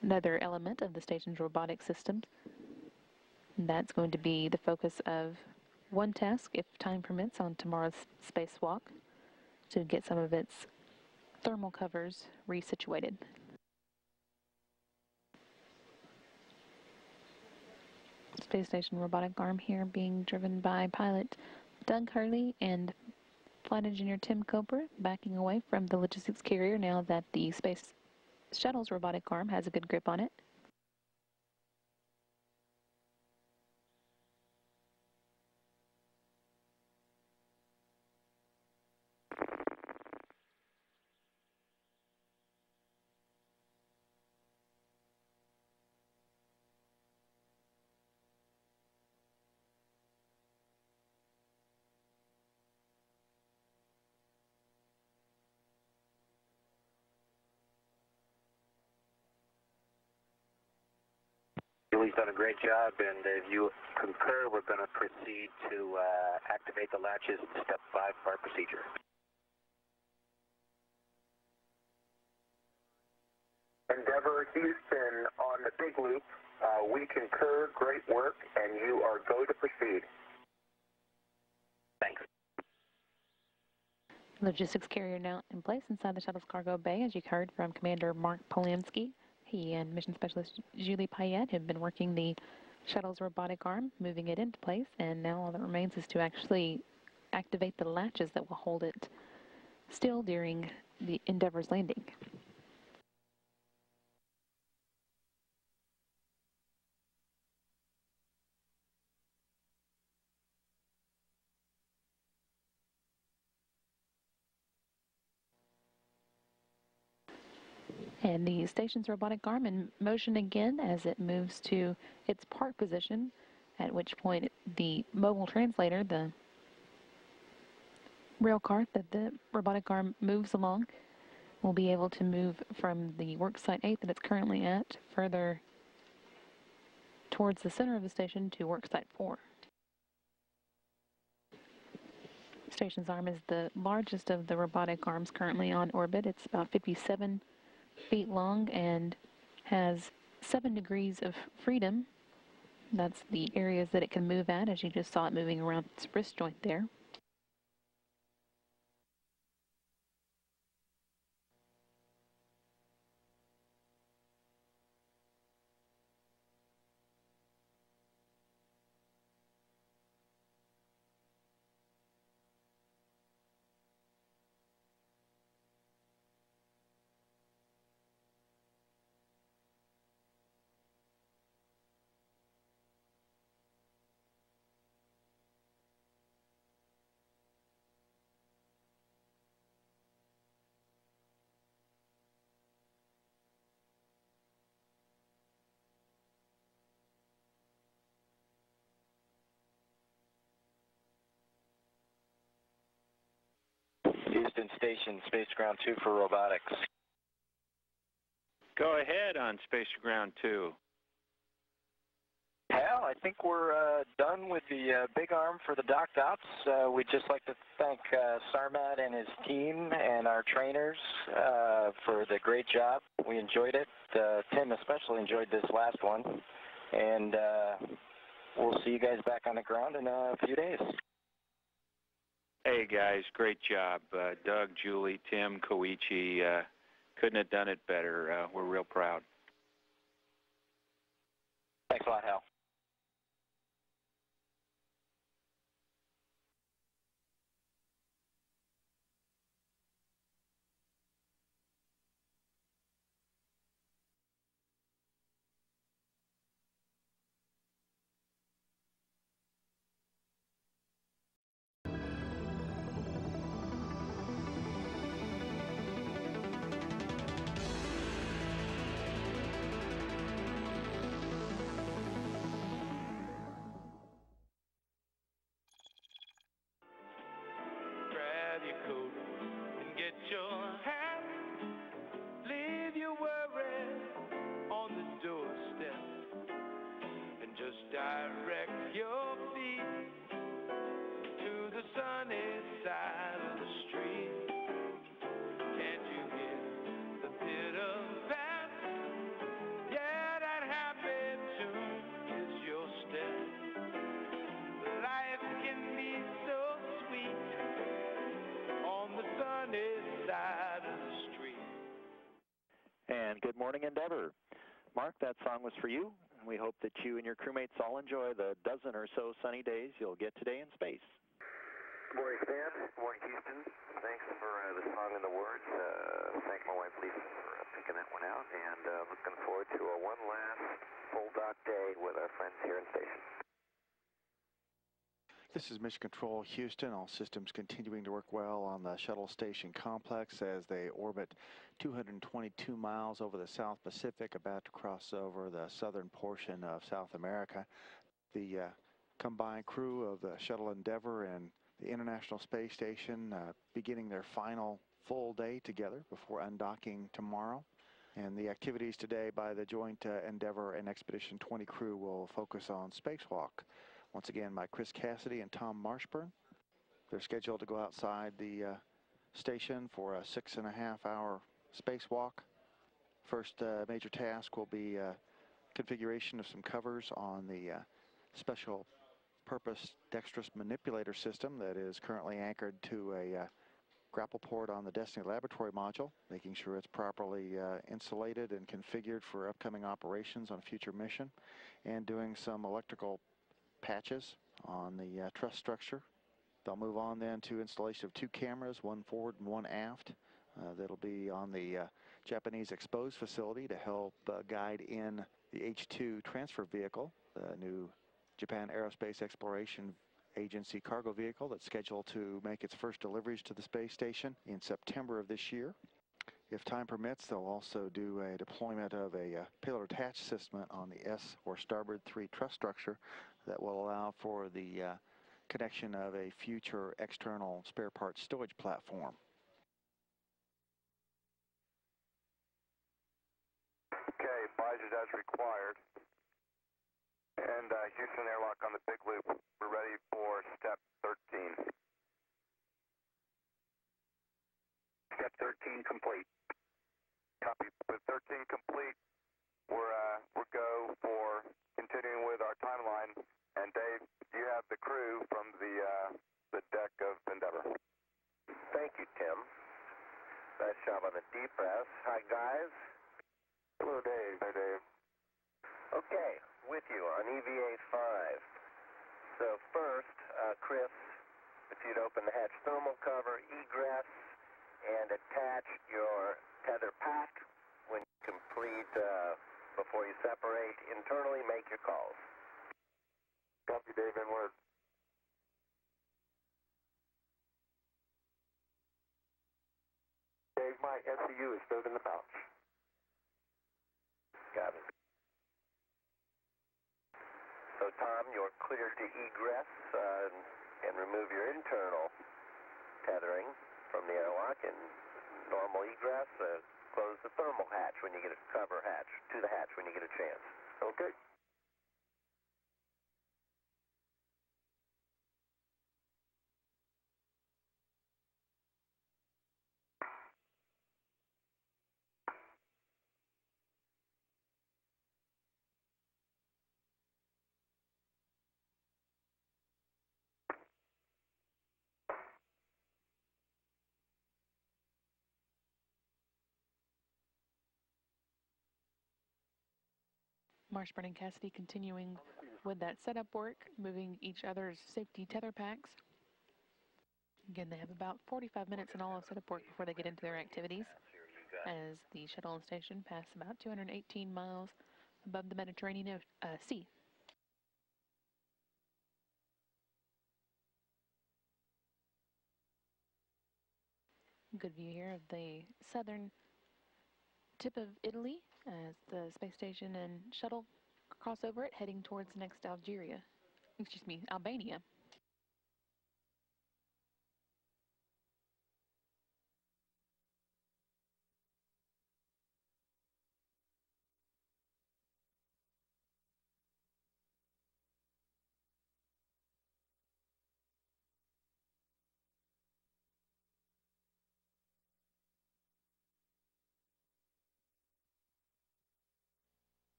another element of the station's robotic systems. And that's going to be the focus of one task, if time permits, on tomorrow's spacewalk, to get some of its thermal covers resituated. Space station robotic arm here being driven by pilot Doug Hurley and flight engineer Tim Copra, backing away from the logistics carrier now that the Space Shuttle's robotic arm has a good grip on it.
Julie's done a great job, and if you concur, we're going to proceed to activate the latches in step 5 of our procedure.
Endeavour Houston on the big loop. We concur, great work, and you are go to proceed.
Thanks.
Logistics carrier now in place inside the shuttle's cargo bay, as you heard from Commander Mark Polanski. He and Mission Specialist Julie Payette have been working the shuttle's robotic arm, moving it into place, and now all that remains is to actually activate the latches that will hold it still during the Endeavour's landing. And the station's robotic arm in motion again as it moves to its park position, at which point the mobile translator, the rail cart that the robotic arm moves along, will be able to move from the worksite 8 that it's currently at further towards the center of the station to worksite 4. Station's arm is the largest of the robotic arms currently on orbit. It's about 57 feet long and has 7 degrees of freedom. That's the areas that it can move at, as you just saw it moving around its wrist joint there.
Houston Station, Space Ground 2 for robotics.
Go ahead on Space Ground 2.
Hal, I think we're done with the big arm for the docked ops. We'd just like to thank Sarmat and his team and our trainers for the great job. We enjoyed it. Tim especially enjoyed this last one. And we'll see you guys back on the ground in a few days.
Hey guys, great job. Doug, Julie, Tim, Koichi, couldn't have done it better. We're real proud.
Thanks a lot, Hal.
Direct your feet to the sunny side of the street. Can't you hear the pitter-pat? Yeah, that happy tune is your step. Life can be so sweet on the sunny side of the street.
And good morning, Endeavour. Mark, that song was for you. We hope that you and your crewmates all enjoy the dozen or so sunny days you'll get today in space.
Good morning, Stan. Good morning, Houston. Thanks for the song and the words. Thank my wife, Lisa, for picking that one out. And looking forward to one last full dock day with our friends here in station.
This is Mission Control Houston. All systems continuing to work well on the shuttle station complex as they orbit 222 miles over the South Pacific, about to cross over the southern portion of South America. The combined crew of the Shuttle Endeavour and the International Space Station beginning their final full day together before undocking tomorrow. And the activities today by the joint Endeavour and Expedition 20 crew will focus on spacewalk. Once again, by Chris Cassidy and Tom Marshburn. They're scheduled to go outside the station for a 6.5-hour spacewalk. First major task will be configuration of some covers on the special purpose dexterous manipulator system that is currently anchored to a grapple port on the Destiny Laboratory module, making sure it's properly insulated and configured for upcoming operations on a future mission, and doing some electrical patches on the truss structure. They'll move on then to installation of 2 cameras, one forward and one aft. That'll be on the Japanese exposed facility to help guide in the H-2 transfer vehicle, the new Japan Aerospace Exploration Agency cargo vehicle that's scheduled to make its first deliveries to the space station in September of this year. If time permits, they'll also do a deployment of a payload attach system on the S or starboard 3 truss structure that will allow for the connection of a future external spare parts storage platform.
Okay, Bisons as required. And Houston airlock on the big loop. We're ready for step 13. Step 13 complete. Copy. With 13 complete, we're go for continuing with our timeline. And Dave, you have the crew from the deck of Endeavour.
Thank you, Tim. Nice job on the depress. Hi, guys.
Hello, Dave. Hi, Dave.
Okay, with you on EVA 5. So first, Chris, if you'd open the hatch thermal cover, egress, and attach your tether pack. When you complete, before you separate internally, make your calls.
Copy, Dave, and word. Dave, my SCU is stowed in the pouch.
Got it. So, Tom, you're clear to egress and remove your internal tethering from the airlock, and normal egress, close the thermal hatch when you get a cover hatch, to the hatch when you get a chance.
Okay.
Marshburn and Cassidy continuing with that setup work, moving each other's safety tether packs. Again, they have about 45 minutes in all of setup work before they get into their activities, as the shuttle and station pass about 218 miles above the Mediterranean Sea. Good view here of the southern tip of Italy as the space station and shuttle cross over it, heading towards next Albania.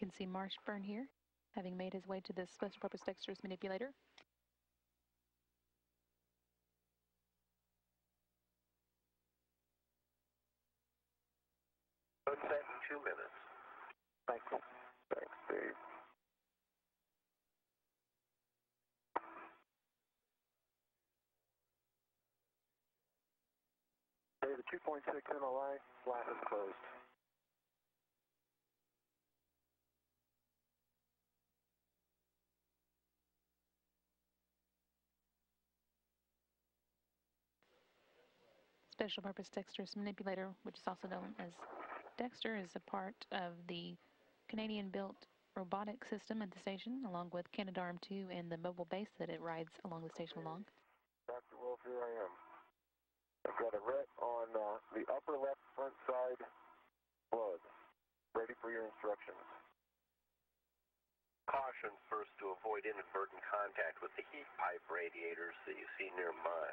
You can see Marshburn here, having made his way to this special purpose dexterous manipulator.
What's that in 2 minutes? Thanks. Thanks, Dave. Dave, the 2.6 MLI, flat is closed.
Special purpose dexterous manipulator, which is also known as Dexter, is a part of the Canadian-built robotic system at the station, along with Canadarm2 and the mobile base that it rides along the station along.
Dr. Wolf, here I am. on the upper left front side flood. Ready for your instructions.
Caution first to avoid inadvertent contact with the heat pipe radiators that you see near my.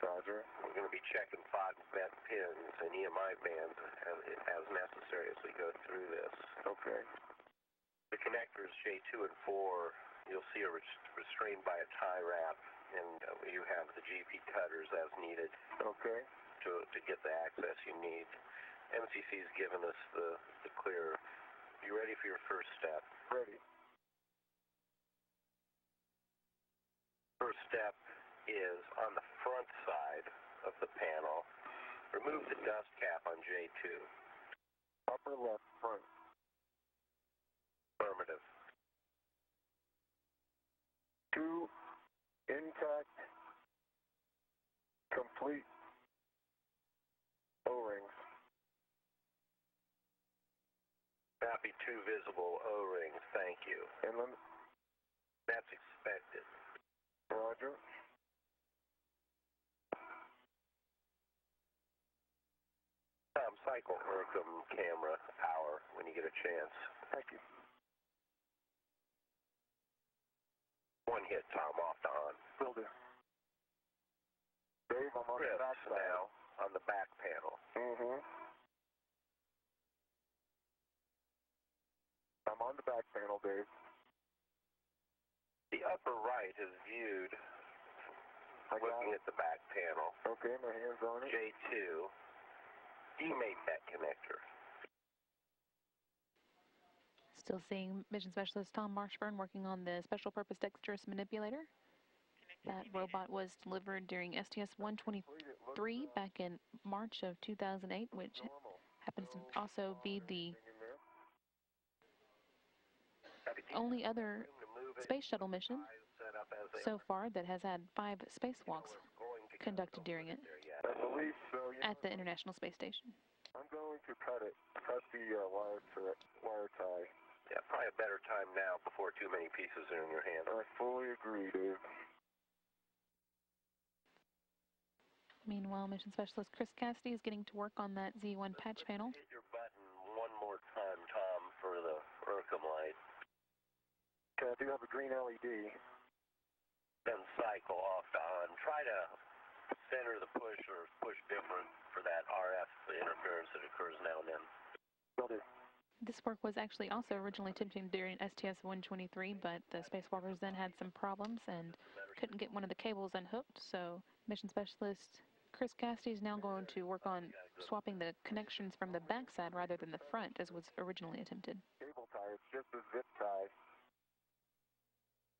Roger.
We're going to be checking fog vent pins and EMI bands as necessary as we go through this.
Okay.
The connectors J2 and 4, you'll see are restrained by a tie wrap, and you have the GP cutters as needed.
Okay.
To get the access you need. MCC's given us the clear. You ready for your first step?
Ready.
First step is on the front side of the panel. Remove the dust cap on J2.
Upper left front.
Affirmative.
2 intact, complete O-rings.
Copy 2 visible O-rings. Thank you.
Inland.
That's expected.
Roger.
Cycle Urcum camera power when you get a chance.
Thank you.
One hit, Tom, off to on.
Will do. Dave, I'm on the back side.
Now on the back panel.
Mm-hmm. I'm on the back panel, Dave.
The upper right is viewed looking at the back panel.
Okay, my hand's on it.
J2. Demate that connector.
Still seeing Mission Specialist Tom Marshburn working on the Special Purpose Dexterous Manipulator. That robot was delivered during STS-123 back in March of 2008, which happens to also be the only other space shuttle mission so far that has had 5 spacewalks conducted during it
I believe so.
at the International Space Station.
I'm going to cut the wire tie.
Yeah, probably a better time now before too many pieces are in your hand.
I fully agree, Dave.
Meanwhile, Mission Specialist Chris Cassidy is getting to work on that Z1 patch panel.
Hit your button one more time, Tom, for the Urcum light.
Okay, I do have a green LED.
Then cycle off to on. Try to center the push or push different for that RF interference that occurs now and then.
Will do.
This work was actually also originally attempted during STS-123, but the spacewalkers then had some problems and couldn't get one of the cables unhooked, so Mission Specialist Chris Cassidy is now going to work on swapping the connections from the backside rather than the front, as was originally attempted.
Cable tie, it's just a zip tie.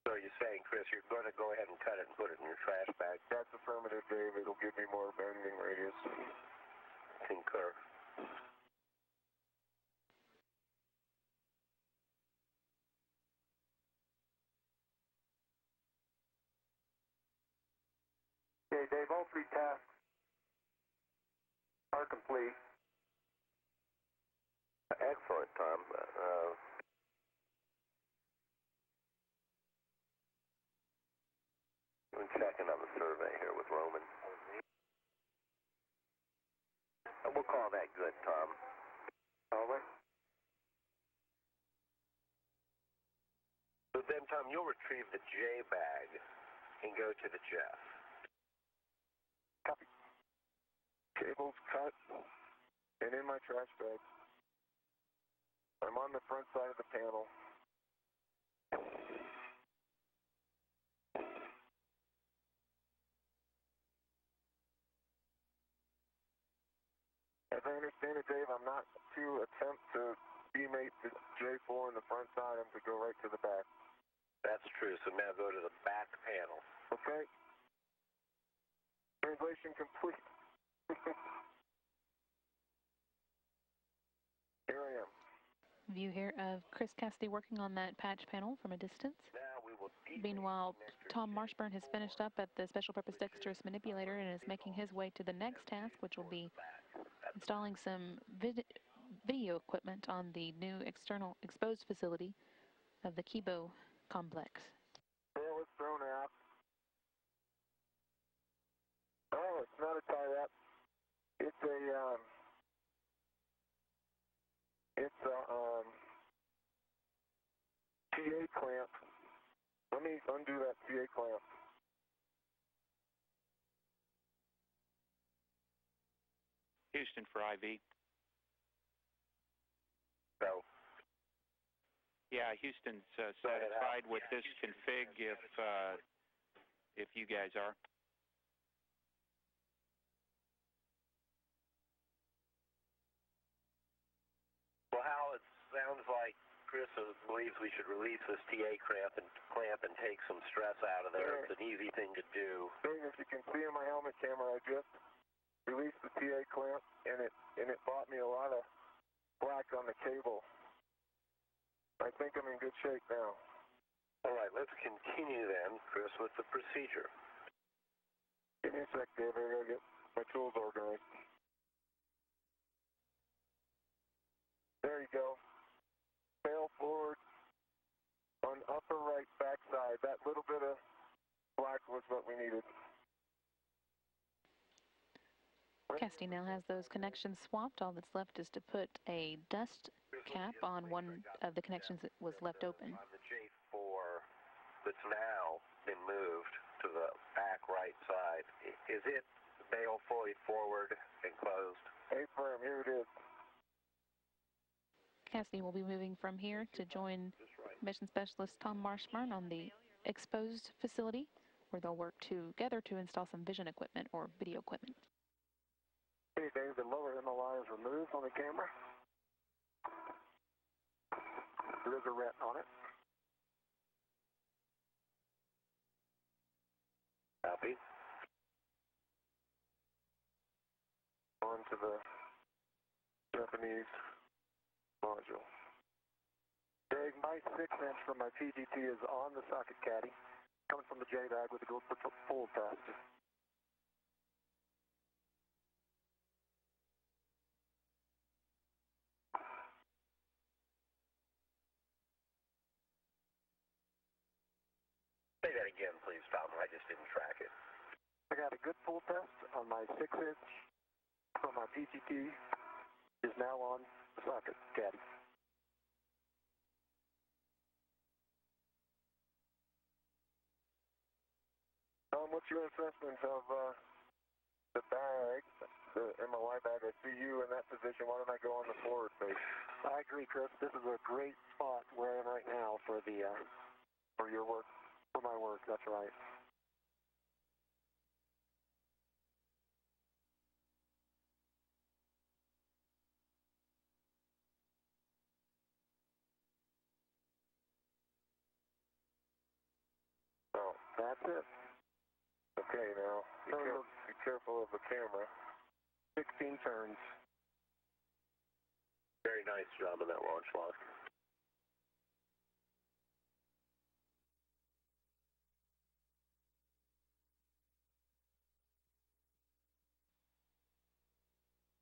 So you're saying, Chris, you're going to go ahead and cut it and put it in your trash bag?
That's affirmative, Dave. It'll give me more bending radius.
Concur.
Okay, Dave, all 3 tasks are complete.
Excellent, Tom. I'm checking on the survey here with Roman. We'll call that good, Tom.
Over.
So then, Tom, you'll retrieve the J bag and go to the Jeff.
Copy. Cable's cut and in my trash bag. I'm on the front side of the panel. As I understand it, Dave, I'm not to attempt to demate the J4 in the front side. I'm to go right to the back.
That's true. So now go to the back panel.
Okay. Translation complete. Here I am.
View here of Chris Cassidy working on that patch panel from a distance. Meanwhile, Tom Marshburn has finished up at the Special Purpose Dexterous Manipulator and is making his way to the next task, which will be installing some video equipment on the new external exposed facility of the Kibo complex.
Well, it's thrown out. Oh, it's not a tie wrap. me undo that TA clamp.
Houston for IV.
So.
Yeah, Houston's satisfied with this config if you guys are.
Well, Hal, it sounds like Chris believes we should release this TA clamp and take some stress out of there. It's an easy thing to do.
As you can see in my helmet camera, I just released the TA clamp, and it bought me a lot of black on the cable. I think I'm in good shape now.
All right, let's continue then, Chris, with the procedure.
Give me a sec, Dave. I gotta get my tools organized. There you go. Sail forward on upper right backside. That little bit of black was what we needed.
Cassidy now has those connections swapped. All that's left is to put a dust cap on one of the connections that was left open.
On the J4 that's now been moved to the back right side, is it bail fully forward and closed?
A-firm, here it is.
Cassidy will be moving from here to join Mission Specialist Tom Marshburn on the exposed facility, where they'll work together to install some vision equipment or video equipment.
Okay, Dave, the lower MLI is removed on the camera. There is a ret on it.
Copy.
On to the Japanese module. Dave, my 6-inch from my PGT is on the socket caddy, coming from the J-bag with the gold full test.
Say that again, please, Tom. I just didn't track it.
I got a good pull test on my 6-inch from my PGT is now on the socket caddy. Tom, what's your assessment of the bag, the MLI bag? I see you in that position. Why don't I go on the forward face? I agree, Chris. This is a great spot where I am right now for the for your work, for my work. That's right. Oh, that's it. Okay, now, be careful of the camera. 16 turns.
Very nice job on that launch lock.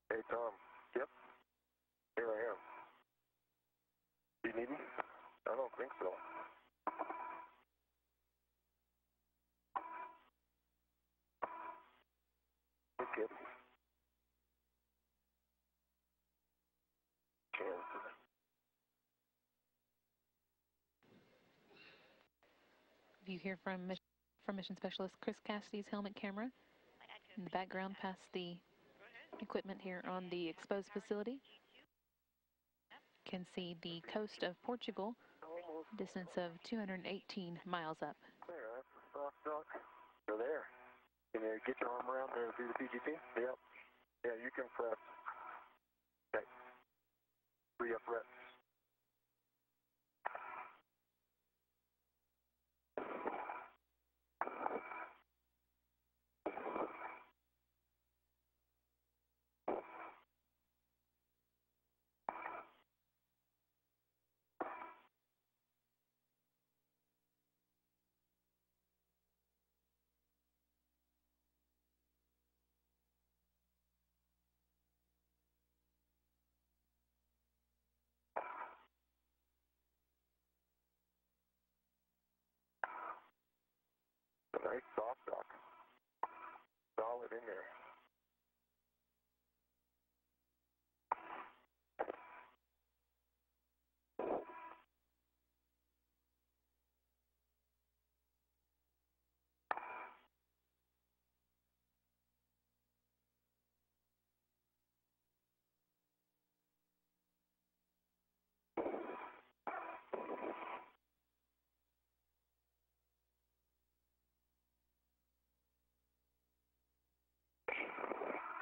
Hey, Tom. Yep. Here I am. Do you need me? I don't think so. Hey, kid.
View here from Mission Specialist Chris Cassidy's helmet camera. In the background, past the equipment here on the exposed facility. Can see the coast of Portugal, distance of 218 miles up.
There, that's a soft duck. Go there. Can you get your arm around there through the PGT? Yep. Yeah, you can press. Okay. Free up reps. A nice soft duck. Solid in there.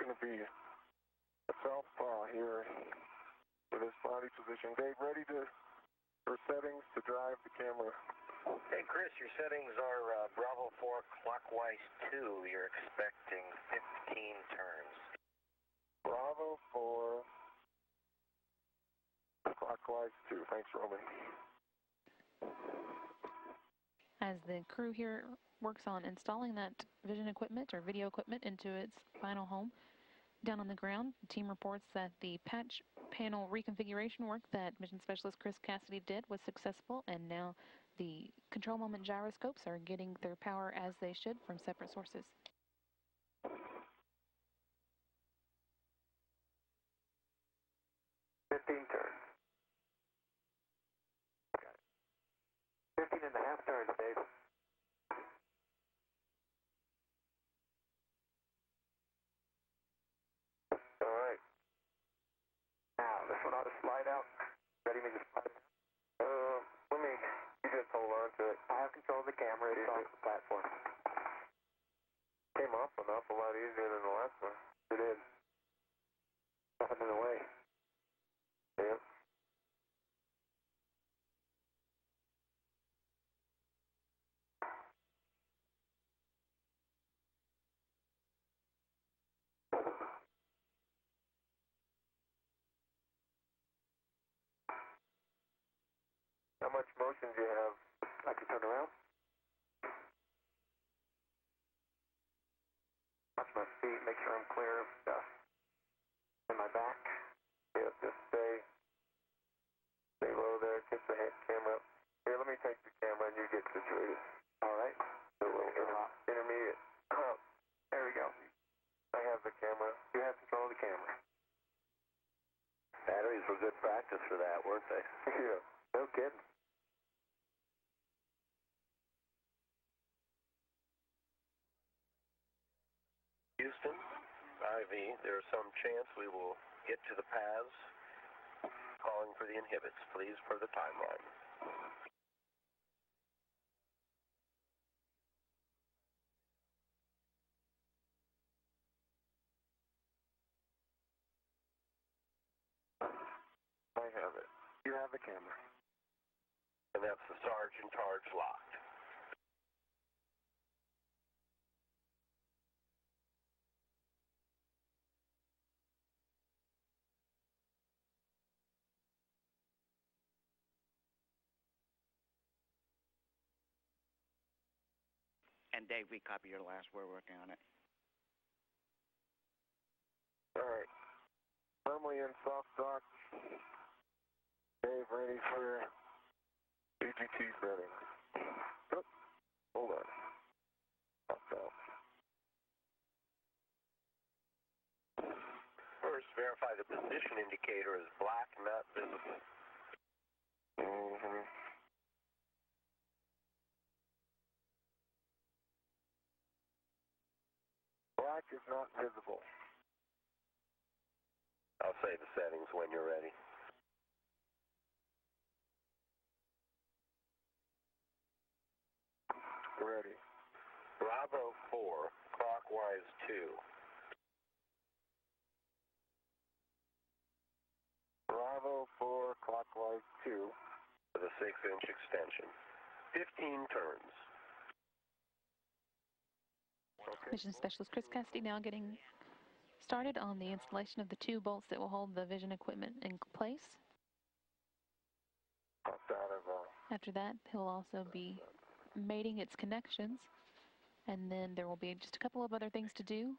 going to be a southpaw here for this body position. Dave, ready for settings to drive the camera.
Hey, Chris, your settings are Bravo 4 clockwise 2. You're expecting 15 turns.
Bravo 4 clockwise 2. Thanks, Roman.
As the crew here works on installing that vision equipment or video equipment into its final home, down on the ground, the team reports that the patch panel reconfiguration work that Mission Specialist Chris Cassidy did was successful, and now the control moment gyroscopes are getting their power as they should from separate sources.
15 turns. 15 and a half turns, Dave. All right. Now, this one ought to slide out. Ready me to slide? You just hold on to it. I have control of the camera. It's off the platform. Came off an awful lot easier than the last one. It did. Nothing in the way. Yep. How much motion do you have? I can turn around. Watch my feet, make sure I'm clear of stuff. In my back. Yep, just stay low there, get the camera up. Here, let me take the camera and you get situated. All right. A little intermediate. There we go. I have the camera. You have control of the camera.
Batteries were good practice for that, weren't they?
Yeah, no kidding.
Houston, IV, there's some chance we will get to the paths. Calling for the inhibits, please, for the timeline.
I have it. You have the camera.
And that's the Sarge in charge locked.
And Dave, we copy your last. We're working on it.
All right. Firmly in soft dock. Dave, ready for EGT setting. Oh, hold on. Soft out.
First, verify the position indicator is black, not visible.
Mm-hmm. Black is not visible.
I'll say the settings when you're ready.
Ready.
Bravo 4, clockwise 2.
Bravo 4, clockwise 2.
With a 6-inch extension. 15 turns.
Okay.
Mission Specialist Chris Cassidy now getting started on the installation of the 2 bolts that will hold the vision equipment in place. After that, he'll also be mating its connections, and then there will be just a couple of other things to do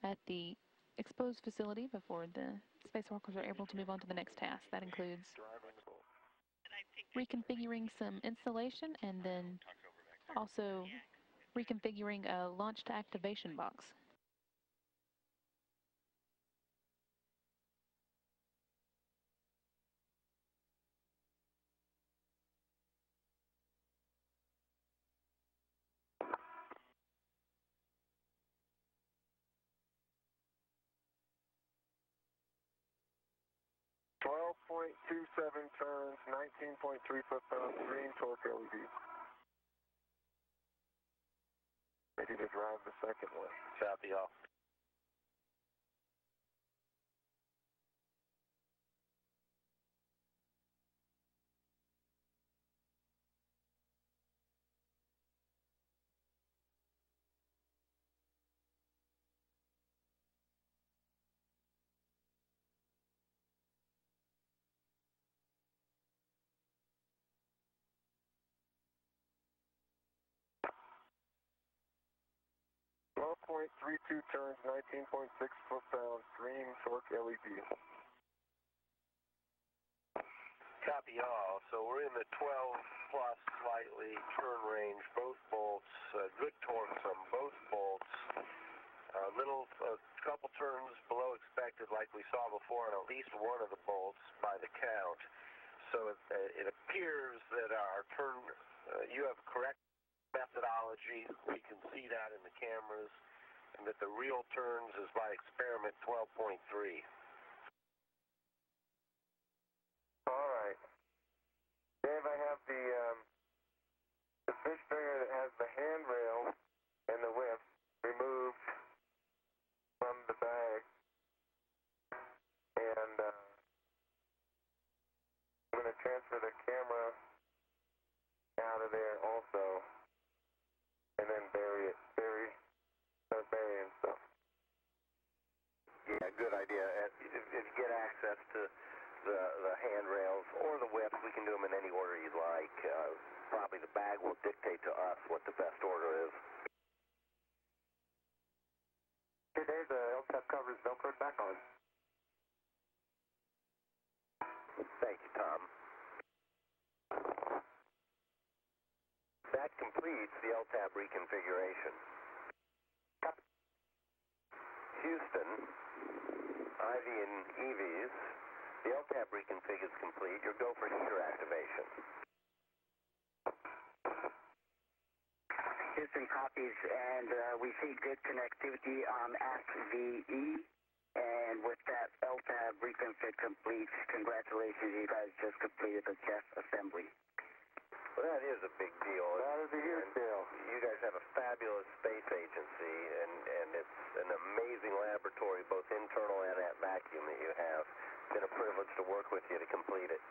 at the exposed facility before the spacewalkers are able to move on to the next task. That includes reconfiguring some installation and then also reconfiguring a launch to activation box.
.27 turns, 19.3 foot-pounds, green torque LED. Ready to drive the second one.
Copy all.
12.32 turns, 19.6 foot-pounds, green torque LED.
Copy all. So we're in the 12 plus slightly turn range, both bolts, good torques on both bolts. A couple turns below expected like we saw before on at least one of the bolts by the count. So it appears that our turn, you have correct methodology. We can see that in the cameras, and that the real turns is by experiment 12.3.
All right. Dave, I have the fish finger that has the handrail and the whip removed from the bag, and I'm going to transfer the camera out of there also, and then start burying stuff.
Yeah, good idea. If you get access to the handrails or the whips, we can do them in any order you'd like. Probably the bag will dictate to us what the best order is.
Hey Dave, the LTAP cover is Velcroed back on.
Thank you, Tom. That completes the LTAB reconfiguration. Houston, IV and EVs, the LTAB reconfig is complete. Your go for heater activation.
Houston copies, and we see good connectivity on FVE. And with that LTAB reconfig complete, congratulations, you guys just completed the Jeff assembly.
Well, that is a big deal.
That is a huge deal.
You guys have a fabulous space agency, and it's an amazing laboratory, both internal and at vacuum that you have. It's been a privilege to work with you to complete it.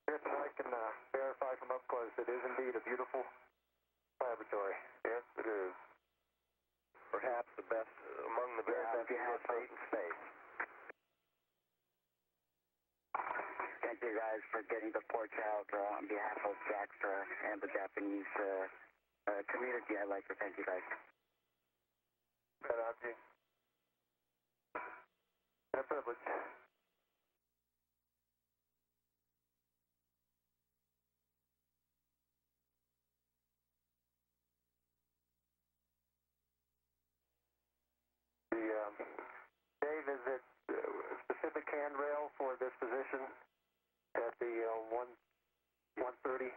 Yes, and I can verify from up close it is indeed a beautiful laboratory. Yes, it is.
Perhaps the best, among the very best in space.
Thank you guys for getting the porch out on behalf of JAXA and the Japanese community. I'd like to thank you guys.
Good object. A privilege. Dave, is it a specific handrail for this position at the 130?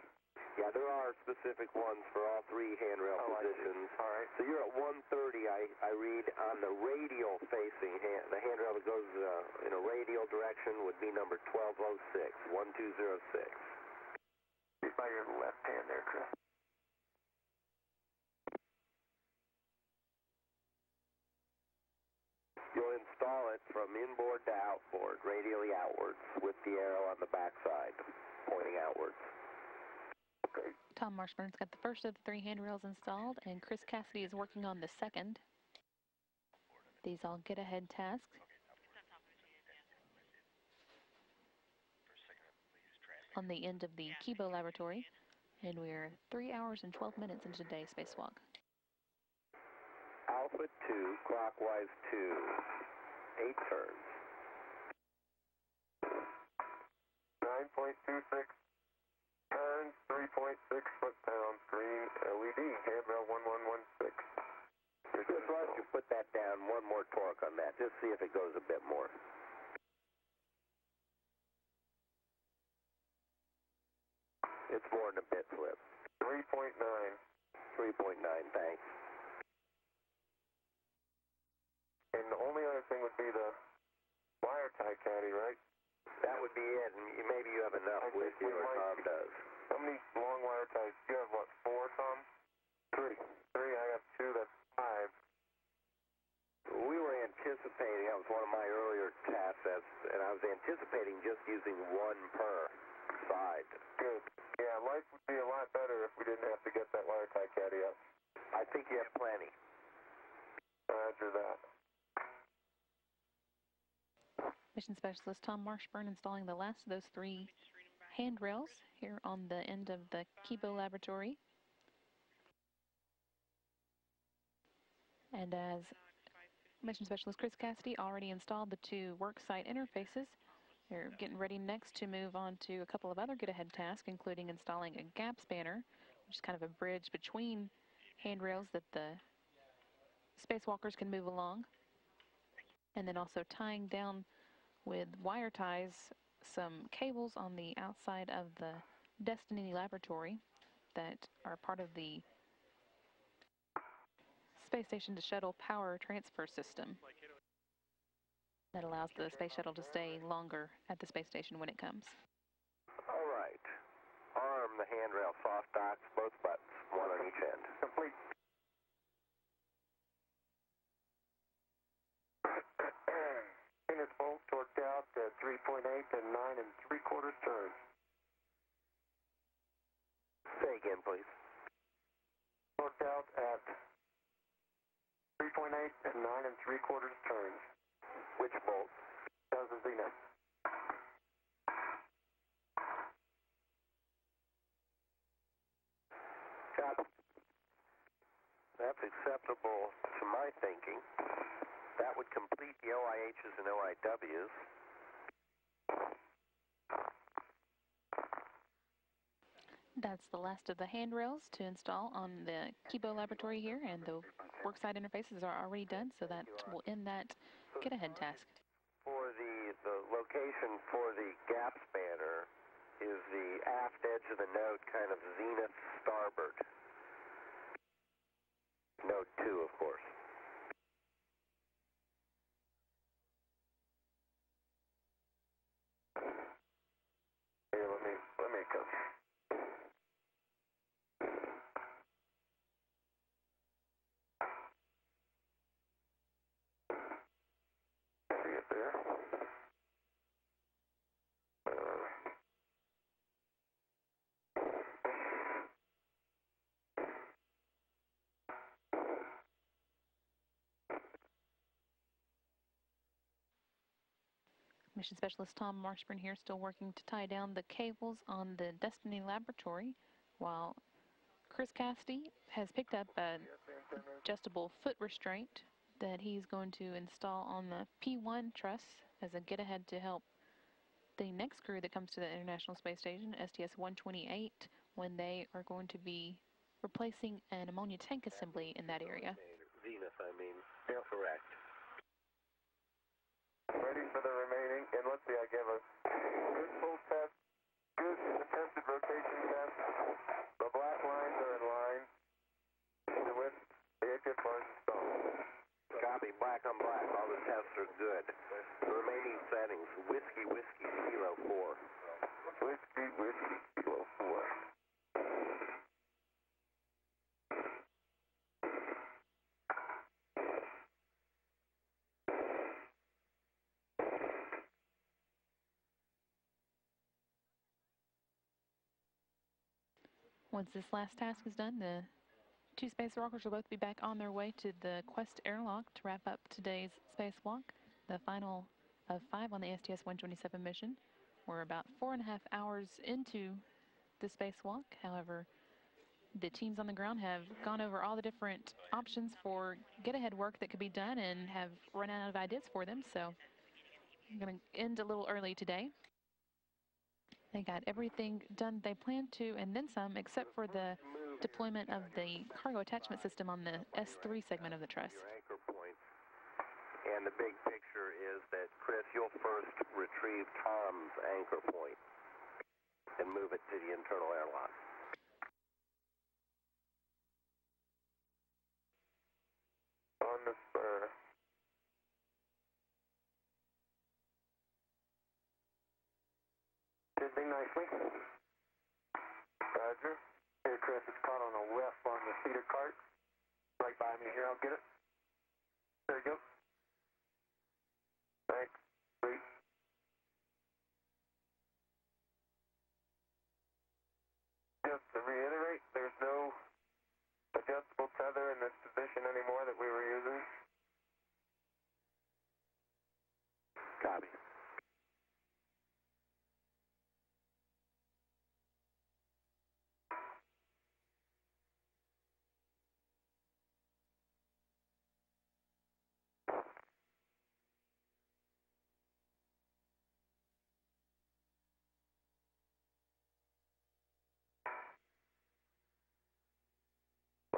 Yeah, there are specific ones for all three handrail positions.
All right.
So you're at 130, I read, on the radial facing, the handrail that goes in a radial direction would be number 1206, 1206.
By your left hand there, Chris.
You'll install it from inboard to outboard, radially outwards, with the arrow on the backside, pointing outwards.
Okay.
Tom Marshburn's got the first of the three handrails installed, and Chris Cassidy is working on the second. These all get-ahead tasks. On the end of the Kibo laboratory, and we're 3 hours and 12 minutes into today's spacewalk.
Alpha 2, clockwise 2, 8 turns.
9.26 turns, 3.6 foot-pounds, green LED, handrail 1116.
Just why don't you put that down, one more torque on that, just see if it goes a bit more. It's more than a bit slip.
3.9.
3.9, thanks.
And the only other thing would be the wire tie caddy, right?
That would be it, and maybe you have enough with you, or Tom does.
How many long wire ties? You have, what, 4, Tom? 3. 3, I have 2, that's 5.
We were anticipating, that was one of my earlier tasks, and I was anticipating just using one per side.
Good. Yeah, life would be a lot better if we didn't have to get that wire tie caddy up.
I think you have plenty.
Roger that.
Mission Specialist Tom Marshburn installing the last of those three handrails here on the end of the Kibo laboratory. And as Mission Specialist Chris Cassidy already installed the two worksite interfaces, they're getting ready next to move on to a couple of other get-ahead tasks, including installing a gap spanner, which is kind of a bridge between handrails that the spacewalkers can move along, and then also tying down with wire ties some cables on the outside of the Destiny laboratory that are part of the space station to shuttle power transfer system that allows the space shuttle to stay longer at the space station when it comes.
All right. Arm the handrail soft docks, both buttons, one on each end.
Complete. Unit bolt torqued out at 3.8 and 9 3/4 turns.
Say again, please.
Torqued out at 3.8 and 9 3/4 turns.
Which bolt?
Does the zenith.
Copy. That's acceptable to my thinking. That would complete the OIHs and OIWs.
That's the last of the handrails to install on the Kibo laboratory here, and the worksite interfaces are already done, so that will end that get-ahead task.
For the location for the gap spanner is the aft edge of the node kind of zenith starboard. Node 2, of course.
Here, let me go. See it there.
Mission Specialist Tom Marshburn here, still working to tie down the cables on the Destiny laboratory, while Chris Cassidy has picked up an adjustable foot restraint that he's going to install on the P1 truss as a get-ahead to help the next crew that comes to the International Space Station, STS-128, when they are going to be replacing an ammonia tank assembly in that area.
Zenith, I mean. Correct.
Ready for the remaining, and let's see, I give a good full test, good attempted rotation test. The black lines are in line with the HF bars installed.
Copy, black on black, all the tests are good. The remaining settings, Whiskey, Whiskey, Kilo 4.
Whiskey, Whiskey, Kilo 4.
Once this last task is done, the two spacewalkers will both be back on their way to the Quest airlock to wrap up today's spacewalk, the final of 5 on the STS-127 mission. We're about 4.5 hours into the spacewalk. However, the teams on the ground have gone over all the different options for get-ahead work that could be done and have run out of ideas for them, so I'm going to end a little early today. They got everything done they planned to, and then some, except for the deployment of the cargo attachment system on the S3 segment of the truss.
Anchor points. And the big picture is that, Chris, you'll first retrieve Tom's anchor point and move it to the internal airlock.
On the spur. Sending nicely. Roger. Here, Chris, it's caught on a whiff on the feeder cart. Right by me here, I'll get it. There you go. Thanks. Sweet. Just to reiterate, there's no adjustable tether in this position anymore that we were using.
Copy.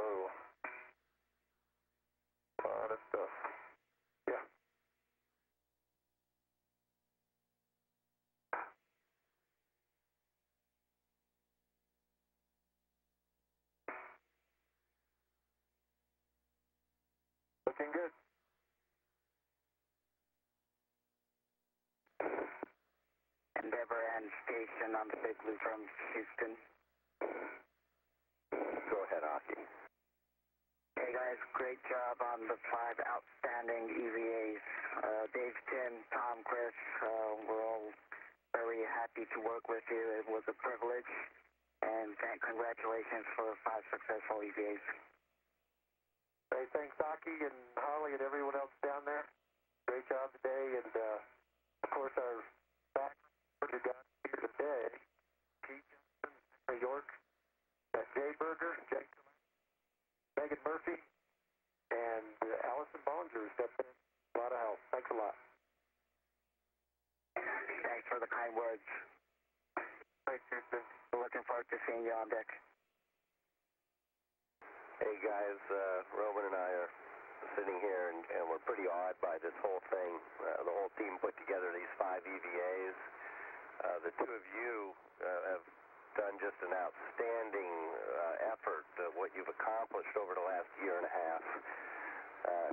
Whoa. A lot of stuff. Yeah. Looking good.
Endeavour and station on the Big Blue from Houston.
Go ahead, Aki.
Hey guys, great job on the 5 outstanding EVAs. Dave, Tim, Tom, Chris, we're all very happy to work with you. It was a privilege, and congratulations for 5 successful EVAs.
Hey, thanks, Aki and Holly and everyone else down there. Great job today, and of course our back who got here today, Pete Johnson, New York, Jay Berger, Jake, Megan Murphy, and Allison Bollinger stepped in. A lot of help. Thanks a lot.
Thanks for the kind words.
Thanks, Houston.
Looking forward to seeing you on deck.
Hey guys, Roman and I are sitting here and we're pretty awed by this whole thing. The whole team put together these 5 EVAs. The two of you have done just an outstanding effort. What you've accomplished over the last year and a half.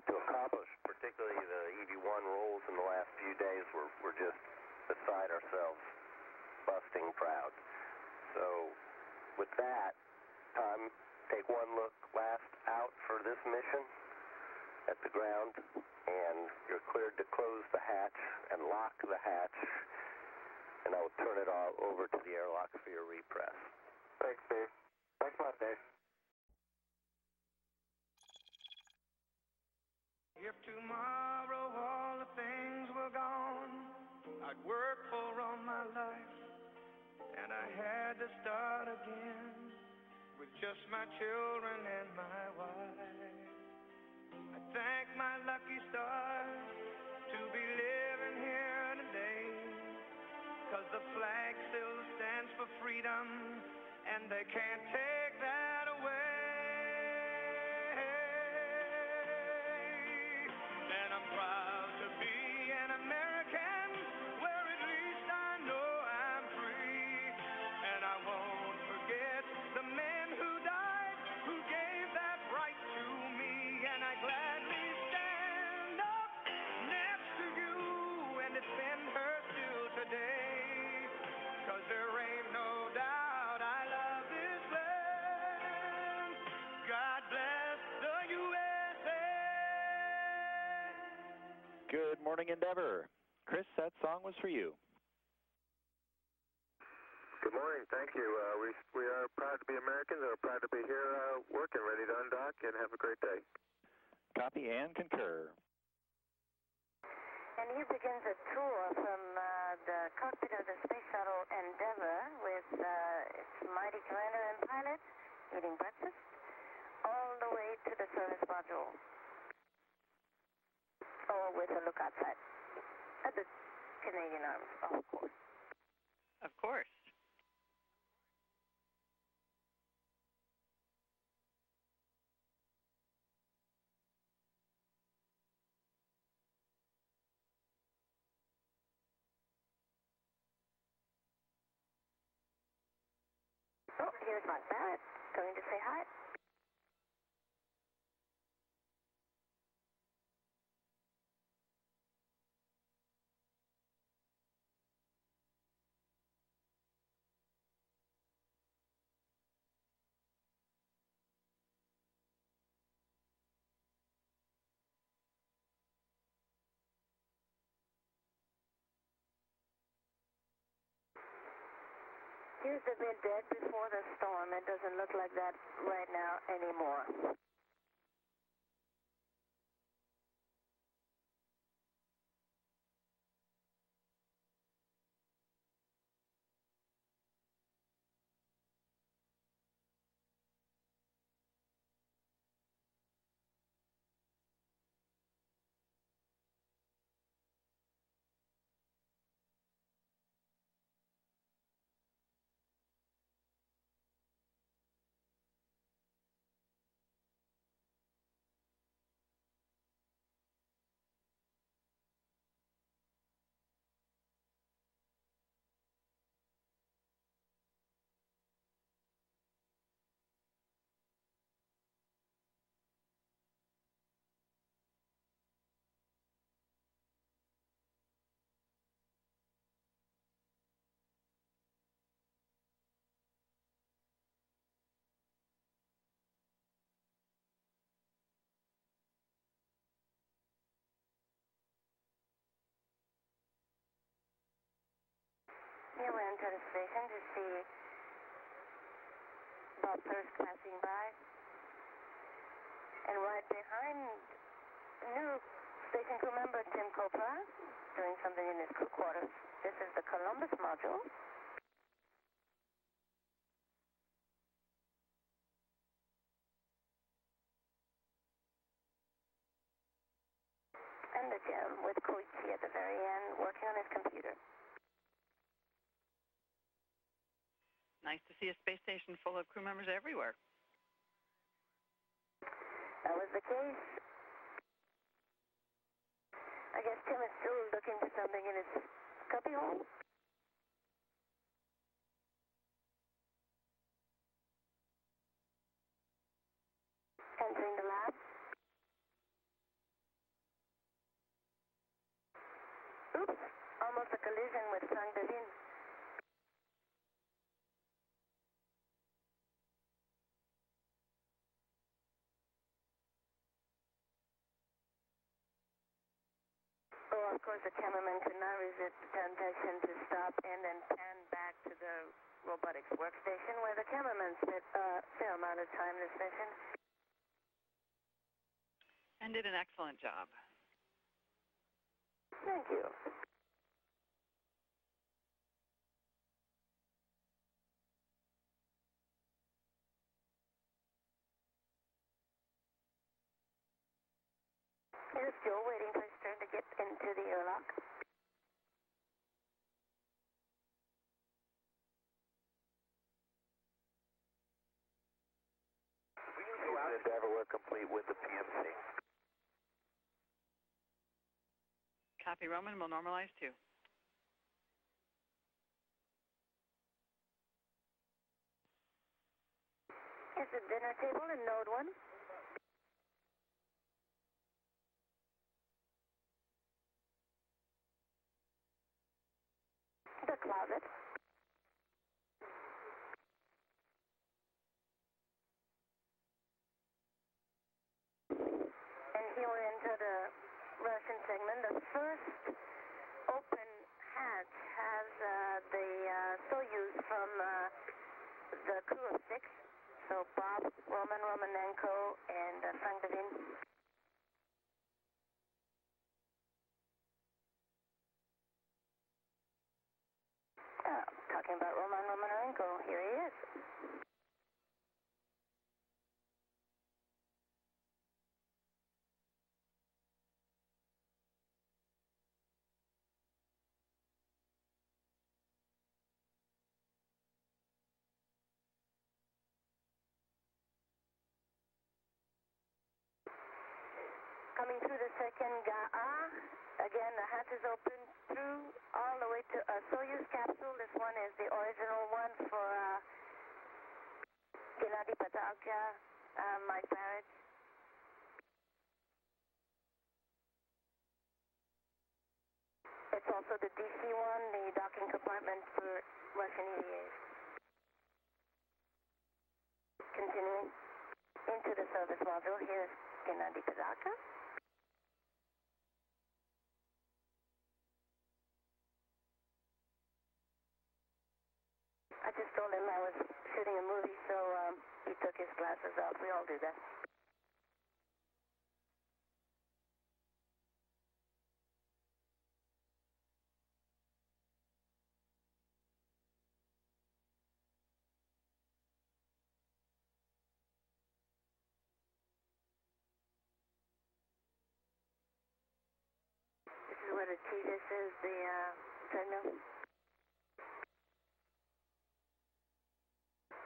To accomplish particularly the EV1 rolls in the last few days, we're just beside ourselves, busting proud. So with that, Tom, take one look last out for this mission at the ground, and you're cleared to close the hatch and lock the hatch, and I will turn it all over to the airlock for your repress.
Thanks, Dave. Thanks a lot, Dave.
If tomorrow all the things were gone I'd worked for all my life, and I had to start again with just my children and my wife. I thank my lucky stars to be living here today, 'cause the flag still stands for freedom, and they can't take that away. And I'm proud to be an American, where at least I know I'm free. And I won't forget the men who died, who gave that right to me. And I gladly stand up next to you and defend her still today. 'Cause there ain't no doubt I love this land. God bless the USA.
Good morning, Endeavour. Chris, that song was for you.
Good morning. Thank you. We are proud to be Americans and are proud to be here working, ready to undock, and have a great day.
Copy and concur.
And here begins a tour from the cockpit of the Space Shuttle Endeavour with its mighty commander and pilot eating breakfast all the way to the service module. Or with a look outside at the Canadian Army, of course.
Of course.
Oh, here's Mark Barrett going to say hi. Here's the bit dead before the storm. It doesn't look like that right now anymore. Here we enter the station to see Bob Thirsk passing by. And right behind new station crew member Tim Copra doing something in his crew quarters. This is the Columbus module. And the gem with Koichi at the very end working on his computer.
Nice to see a space station full of crew members everywhere.
That was the case. I guess Tim is still looking for something in his cubbyhole. Entering the lab. Oops, almost a collision with Frank Devine. Oh, of course, the cameraman could not resist the temptation to stop and then pan back to the robotics workstation where the cameraman spent a fair amount of time this session.
And did an excellent job.
Thank you. Here's Joe waiting for his turn to get into the airlock.
Endeavour, we're complete with the PMC.
Copy, Roman. We'll normalize too.
Here's the dinner table in Node 1. The closet. And here we enter the Russian segment. The first open hatch has the Soyuz from the crew of 6. So Bob, Roman Romanenko, and Frank Devine. Talking about Roman Romanenko, here he is. Coming through the second GAA, again the hatch is open through all the way to a Soyuz capsule. This one is the original one for Gennady Patalka, Mike Barrett. It's also the DC one, the docking compartment for Russian EVAs. Continuing into the service module, here's Gennady Patalka. I just told him I was shooting a movie, so he took his glasses off. We all do that. This is where the TVIS is, the treadmill.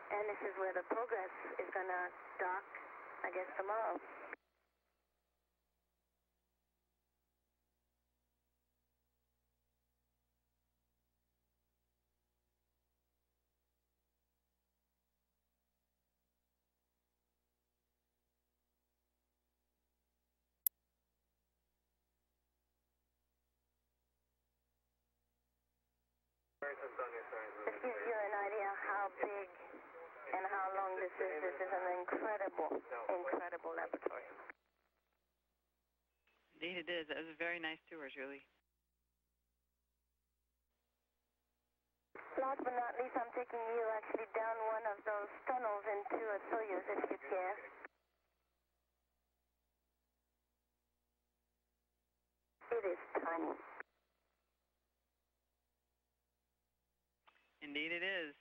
And this is where the Progress is going to dock, I guess, tomorrow. This gives you an idea how big and how long this is. This is an incredible laboratory.
Indeed it is. It was a very nice tour, Julie.
Last but not least, I'm taking you actually down one of those tunnels into a Soyuz if you care. It is tiny.
Indeed it is.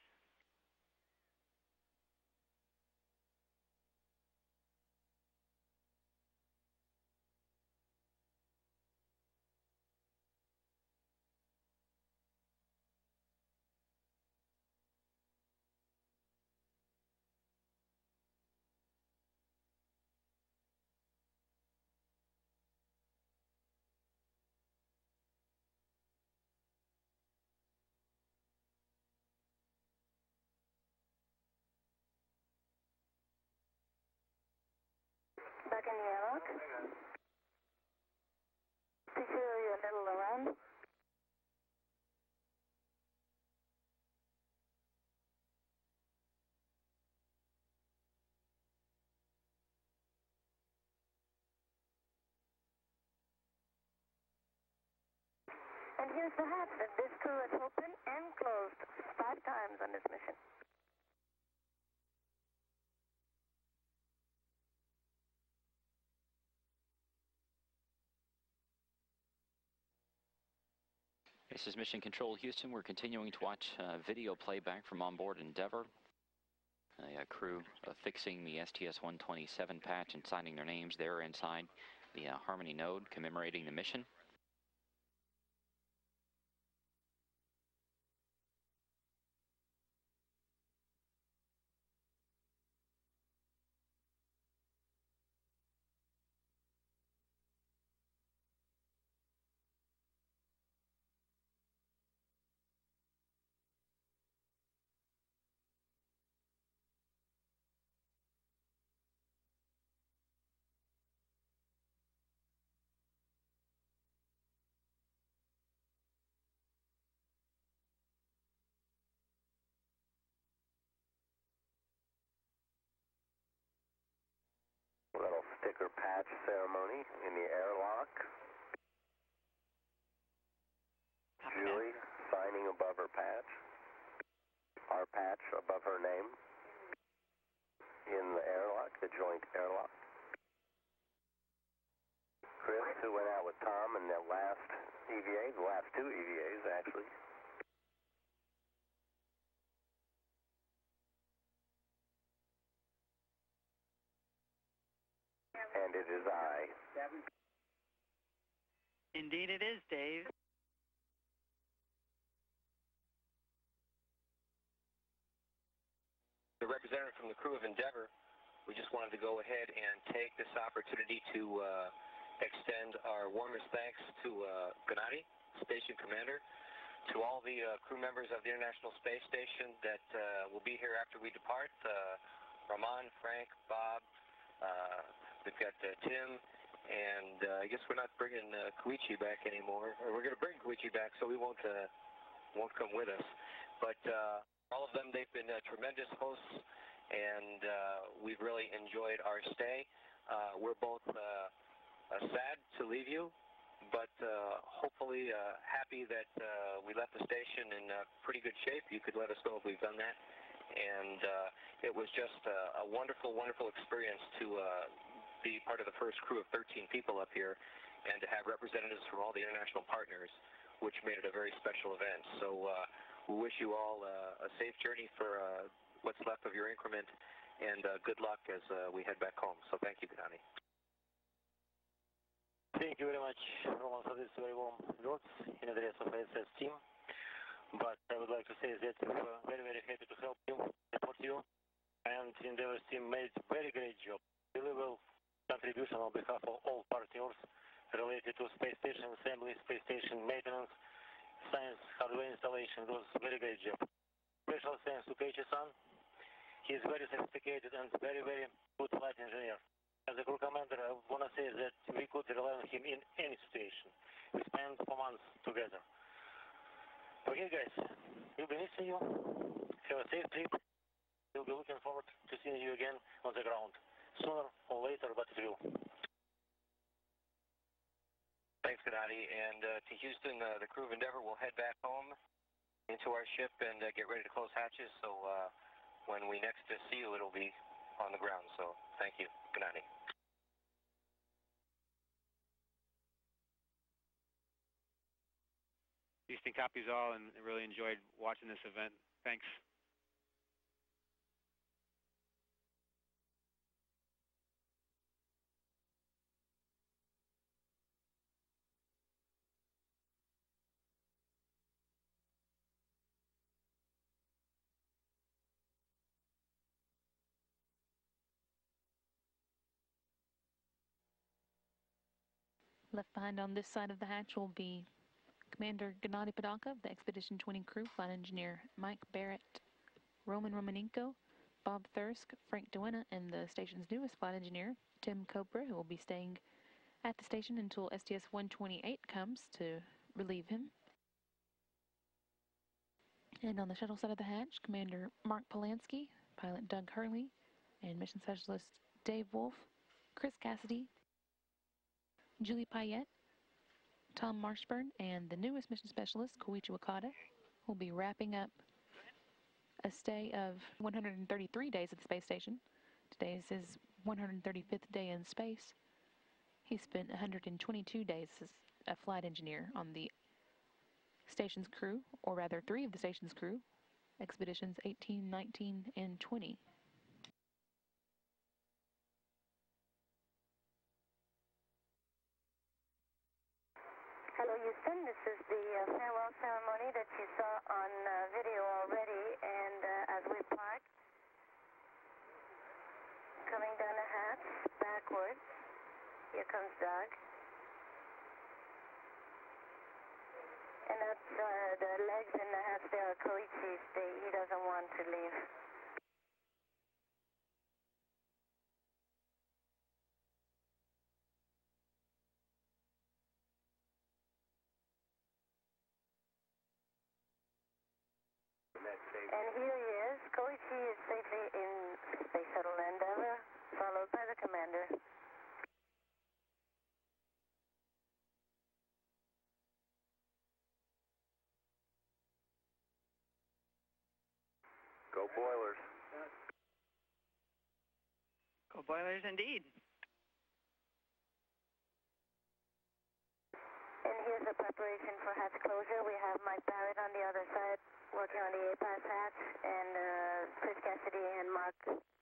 Back in the airlock. To show you a little around. And here's the hatch that this crew has opened and closed 5 times on this mission.
This is Mission Control Houston. We're continuing to watch video playback from onboard Endeavour. A crew affixing the STS-127 patch and signing their names there inside the Harmony node commemorating the mission.
Little sticker patch ceremony in the airlock. Julie signing above her patch. Our patch above her name. In the airlock, the joint airlock. Chris, who went out with Tom in the last EVA, the last 2 EVAs actually. And it is I.
Indeed it is, Dave.
The representative from the crew of Endeavour, we just wanted to go ahead and take this opportunity to extend our warmest thanks to Gennady, Station Commander, to all the crew members of the International Space Station that will be here after we depart. Ramon, Frank, Bob, we've got Tim, and I guess we're not bringing Koichi back anymore. Or we're going to bring Koichi back, so we won't come with us. But all of them, they've been tremendous hosts, and we've really enjoyed our stay. We're both sad to leave you, but hopefully happy that we left the station in pretty good shape. You could let us know if we've done that. And it was just a wonderful, wonderful experience to be part of the first crew of 13 people up here and to have representatives from all the international partners, which made it a very special event. So we wish you all a safe journey for what's left of your increment, and good luck as we head back home. So thank you, Gennady.
Thank you very much, Roman, for this very warm words in address of ISS team. But I would like to say that we're very, very happy to help you, support you, and Endeavour's team made a very great job. Deliverable contribution on behalf of all partners related to space station assembly, space station maintenance, science hardware installation. It was a very great job. Special thanks to Koichi-san. He's very sophisticated and very, very good flight engineer. As a crew commander, I want to say that we could rely on him in any situation. We spent 4 months together. Okay, guys, we'll be missing you. Have a safe trip. We'll be looking forward to seeing you again on the ground. Sooner or later, but it will.
Thanks, Gennady. And to Houston, the crew of Endeavour will head back home into our ship and get ready to close hatches. So when we next see you, it'll be on the ground. So thank you. Good night.
Houston copies all, and really enjoyed watching this event. Thanks.
Left behind on this side of the hatch will be Commander Gennady Padalka of the Expedition 20 crew, Flight Engineer Mike Barrett, Roman Romanenko, Bob Thirsk, Frank Duenna, and the station's newest flight engineer, Tim Copra, who will be staying at the station until STS-128 comes to relieve him. And on the shuttle side of the hatch, Commander Mark Polanski, pilot Doug Hurley, and mission specialist Dave Wolf, Chris Cassidy, Julie Payette, Tom Marshburn, and the newest mission specialist, Koichi Wakata, will be wrapping up a stay of 133 days at the space station. Today is his 135th day in space. He spent 122 days as a flight engineer on the station's crew, or rather 3 of the station's crew, expeditions 18, 19, and 20.
Hello, Houston. This is the farewell ceremony that you saw on video already. And as we park, coming down the hatch backwards, here comes Doug. And that's the legs in the hatch there are Koichi's. He doesn't want to leave. And here he is. Koichi is safely in Space Shuttle Endeavour, followed by the commander.
Go boilers.
Go boilers indeed.
And here's the preparation for hatch closure. We have Mike Barrett on the other side working on the A-Pass hatch, and Chris Cassidy and Mark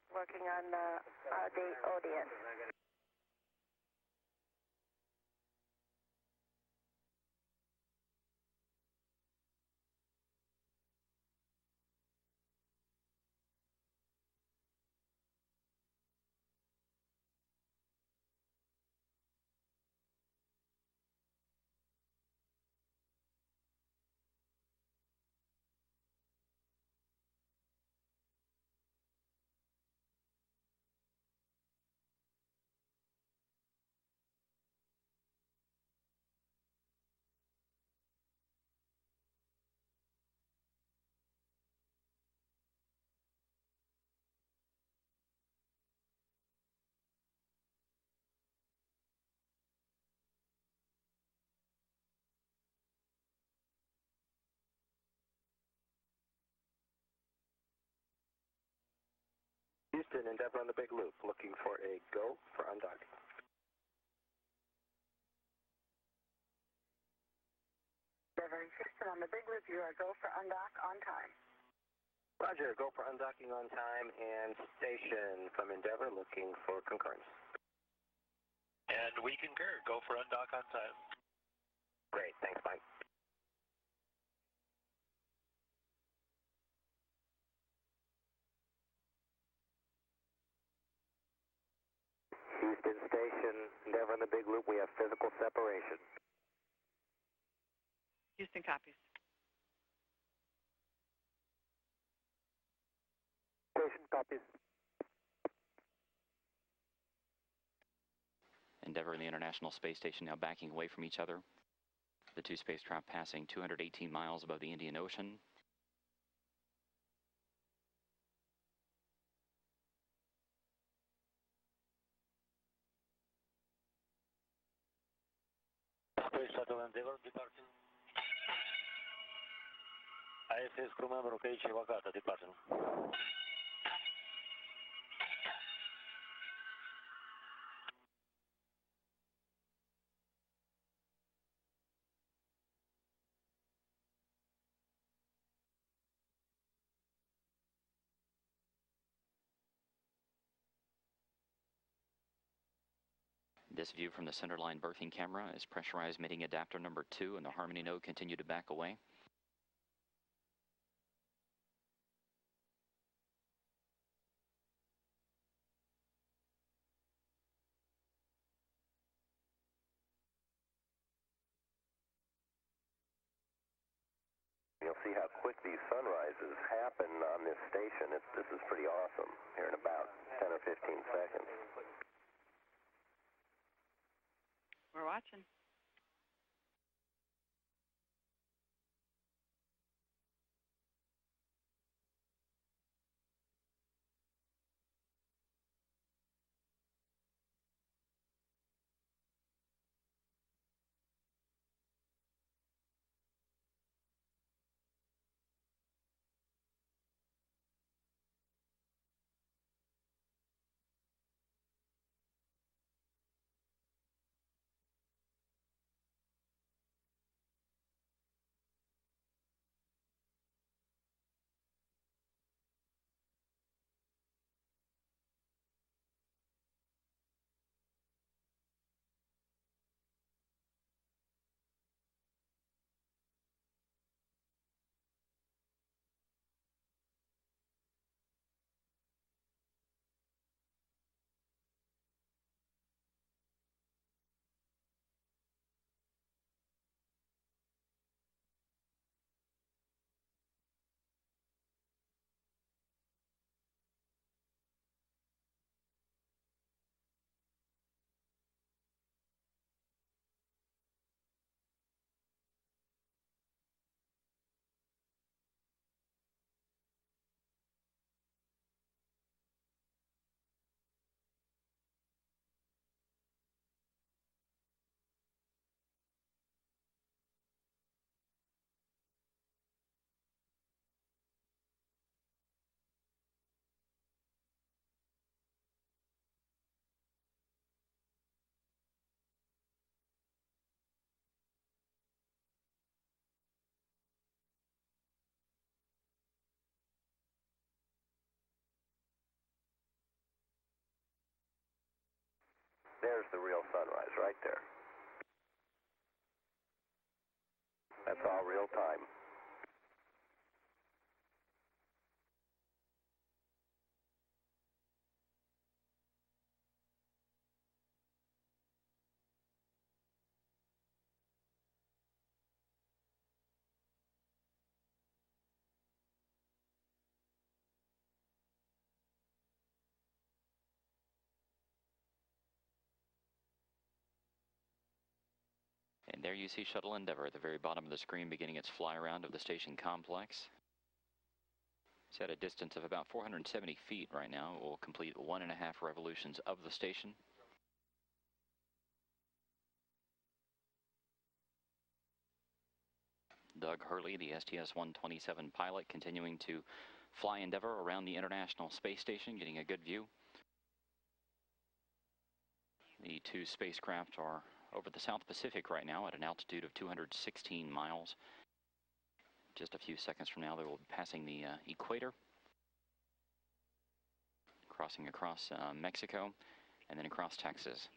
working on the ODS.
Houston, Endeavour on the big loop, looking for a go for undocking.
Endeavour and Houston on the big loop, you are go for undock on time.
Roger, go for undocking on time, and station from Endeavour looking for concurrence.
And we concur, go for undock on time.
Great, thanks, Mike. Houston Station, Endeavour on the big loop, we have physical separation.
Houston copies.
Station copies.
Endeavour and the International Space Station now backing away from each other. The 2 spacecraft passing 218 miles above the Indian Ocean.
Space Shuttle Endeavour departing. ISS crew member Koichi Wakata departing.
This view from the centerline berthing camera is pressurized mating adapter number 2 and the Harmony node continue to back away.
You'll see how quick these sunrises happen on this station. This is pretty awesome here in about 10 or 15 seconds.
We're watching.
There's the real sunrise right there. That's all real time.
And there you see Shuttle Endeavour at the very bottom of the screen beginning its fly around of the station complex. It's at a distance of about 470 feet right now. It will complete 1.5 revolutions of the station. Doug Hurley, the STS-127 pilot, continuing to fly Endeavour around the International Space Station, getting a good view. The two spacecraft are over the South Pacific right now at an altitude of 216 miles. Just a few seconds from now, they will be passing the equator, crossing across Mexico, and then across Texas.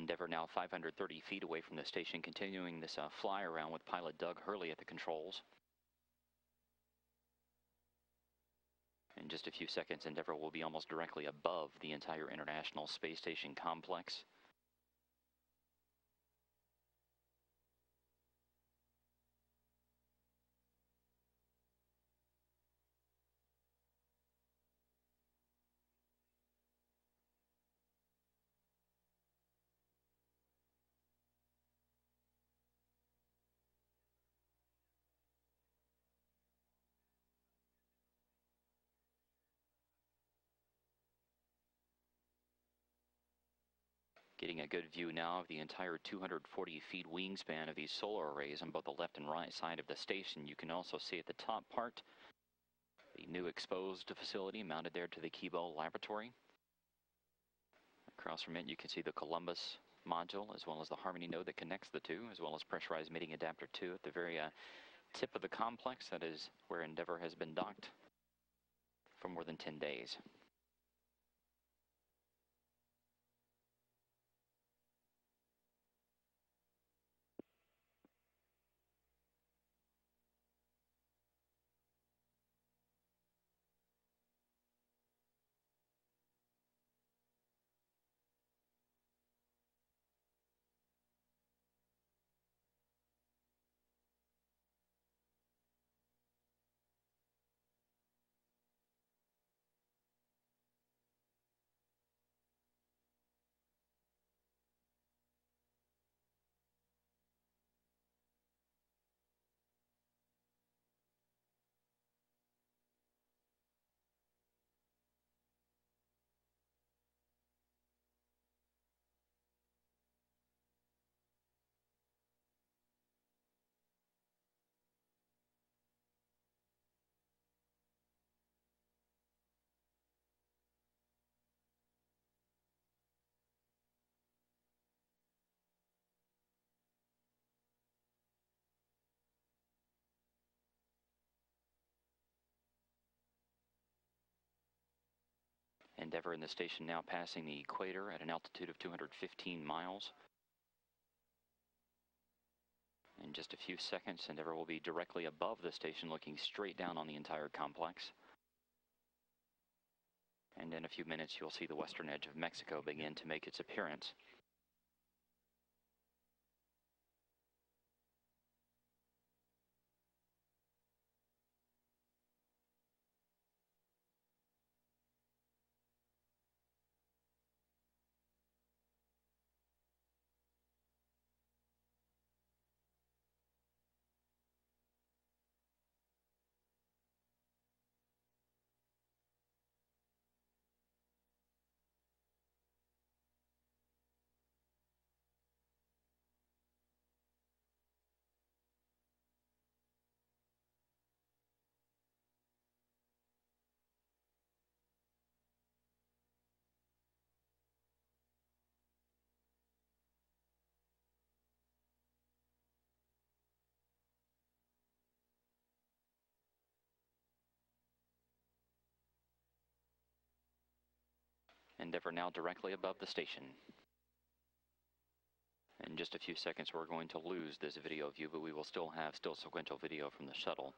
Endeavour now 530 feet away from the station, continuing this fly around with pilot Doug Hurley at the controls. In just a few seconds, Endeavour will be almost directly above the entire International Space Station complex. Getting a good view now of the entire 240 feet wingspan of these solar arrays on both the left and right side of the station. You can also see at the top part the new exposed facility mounted there to the Kibo laboratory. Across from it you can see the Columbus module as well as the Harmony node that connects the two, as well as pressurized mating adapter 2 at the very tip of the complex. That is where Endeavour has been docked for more than 10 days. Endeavour in the station now passing the equator at an altitude of 215 miles. In just a few seconds, Endeavour will be directly above the station, looking straight down on the entire complex. And in a few minutes, you'll see the western edge of Mexico begin to make its appearance. Endeavour now directly above the station. In just a few seconds we're going to lose this video view, but we will still have sequential video from the shuttle.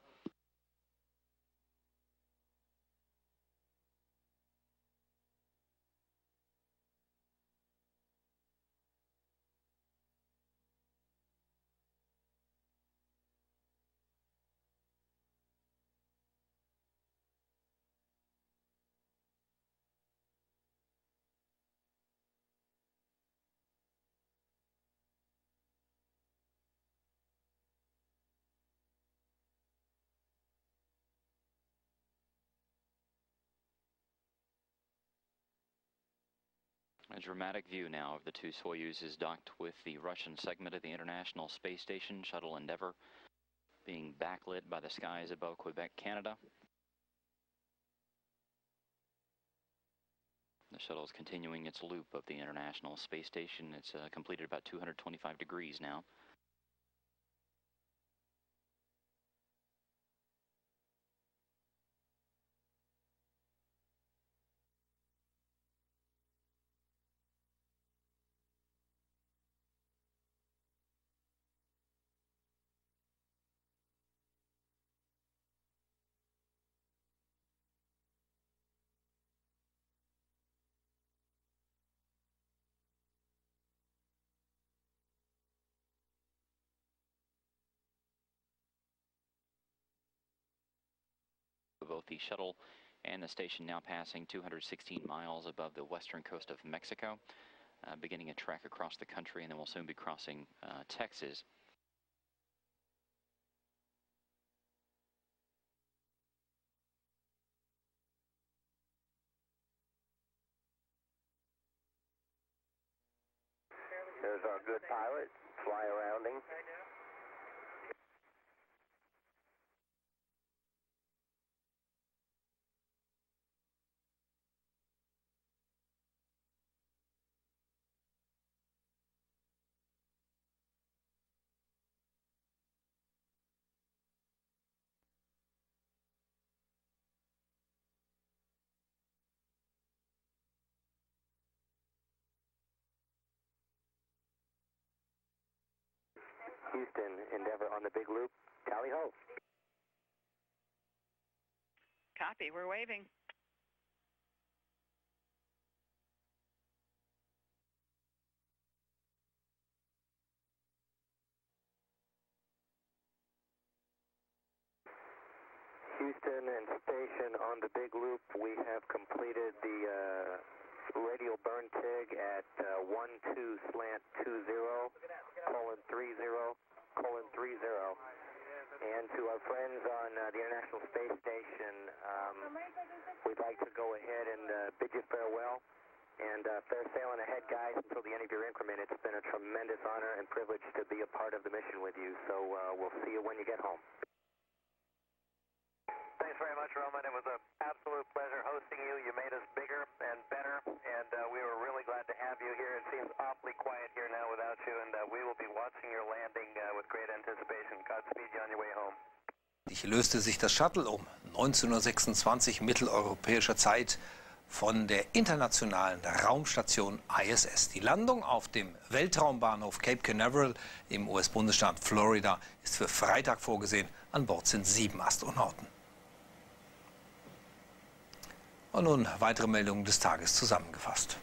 A dramatic view now of the two Soyuzes docked with the Russian segment of the International Space Station, Shuttle Endeavour, being backlit by the skies above Quebec, Canada. The shuttle is continuing its loop of the International Space Station. It's completed about 225 degrees now. the Shuttle and the station now passing 216 miles above the western coast of Mexico, beginning a trek across the country, and then we'll soon be crossing Texas.
There's our good pilot, fly arounding. Houston, Endeavour on the big loop. Tally ho.
Copy. We're waving.
Houston and station on the big loop. We have completed the radial burn TIG at 12/20, :30:30. And to our friends on the International Space Station, we'd like to go ahead and bid you farewell. And fair sailing ahead, guys, until the end of your increment. It's been a tremendous honor and privilege to be a part of the mission with you. So we'll see you when you get home. Thanks very much, Roman. It was an absolute pleasure hosting you. You made us bigger and better, and we were really glad to have you here. It seems awfully quiet here now without you, and we will be watching your landing with great anticipation. Godspeed you on your way home.
Löste sich das Shuttle um 19:26 mitteleuropäischer Zeit von der internationalen Raumstation ISS. Die Landung auf dem Weltraumbahnhof Cape Canaveral im US-Bundesstaat Florida ist für Freitag vorgesehen. An Bord sind 7 Astronauten. Und nun weitere Meldungen des Tages zusammengefasst.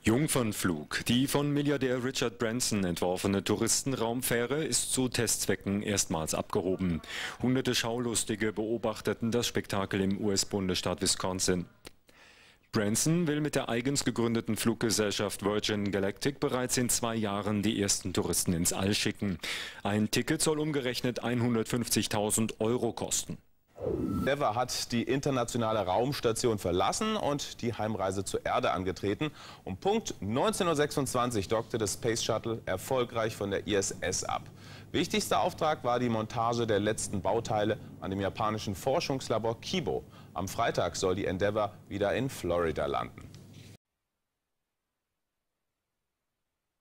Jungfernflug. Die von Milliardär Richard Branson entworfene Touristenraumfähre ist zu Testzwecken erstmals abgehoben. Hunderte Schaulustige beobachteten das Spektakel im US-Bundesstaat Wisconsin. Branson will mit der eigens gegründeten Fluggesellschaft Virgin Galactic bereits in 2 Jahren die ersten Touristen ins All schicken. Ein Ticket soll umgerechnet 150.000 € kosten.
Endeavour hat die internationale Raumstation verlassen und die Heimreise zur Erde angetreten. Um Punkt 19:26 dockte das Space Shuttle erfolgreich von der ISS ab. Wichtigster Auftrag war die Montage der letzten Bauteile an dem japanischen Forschungslabor Kibo. Am Freitag soll die Endeavour wieder in Florida landen.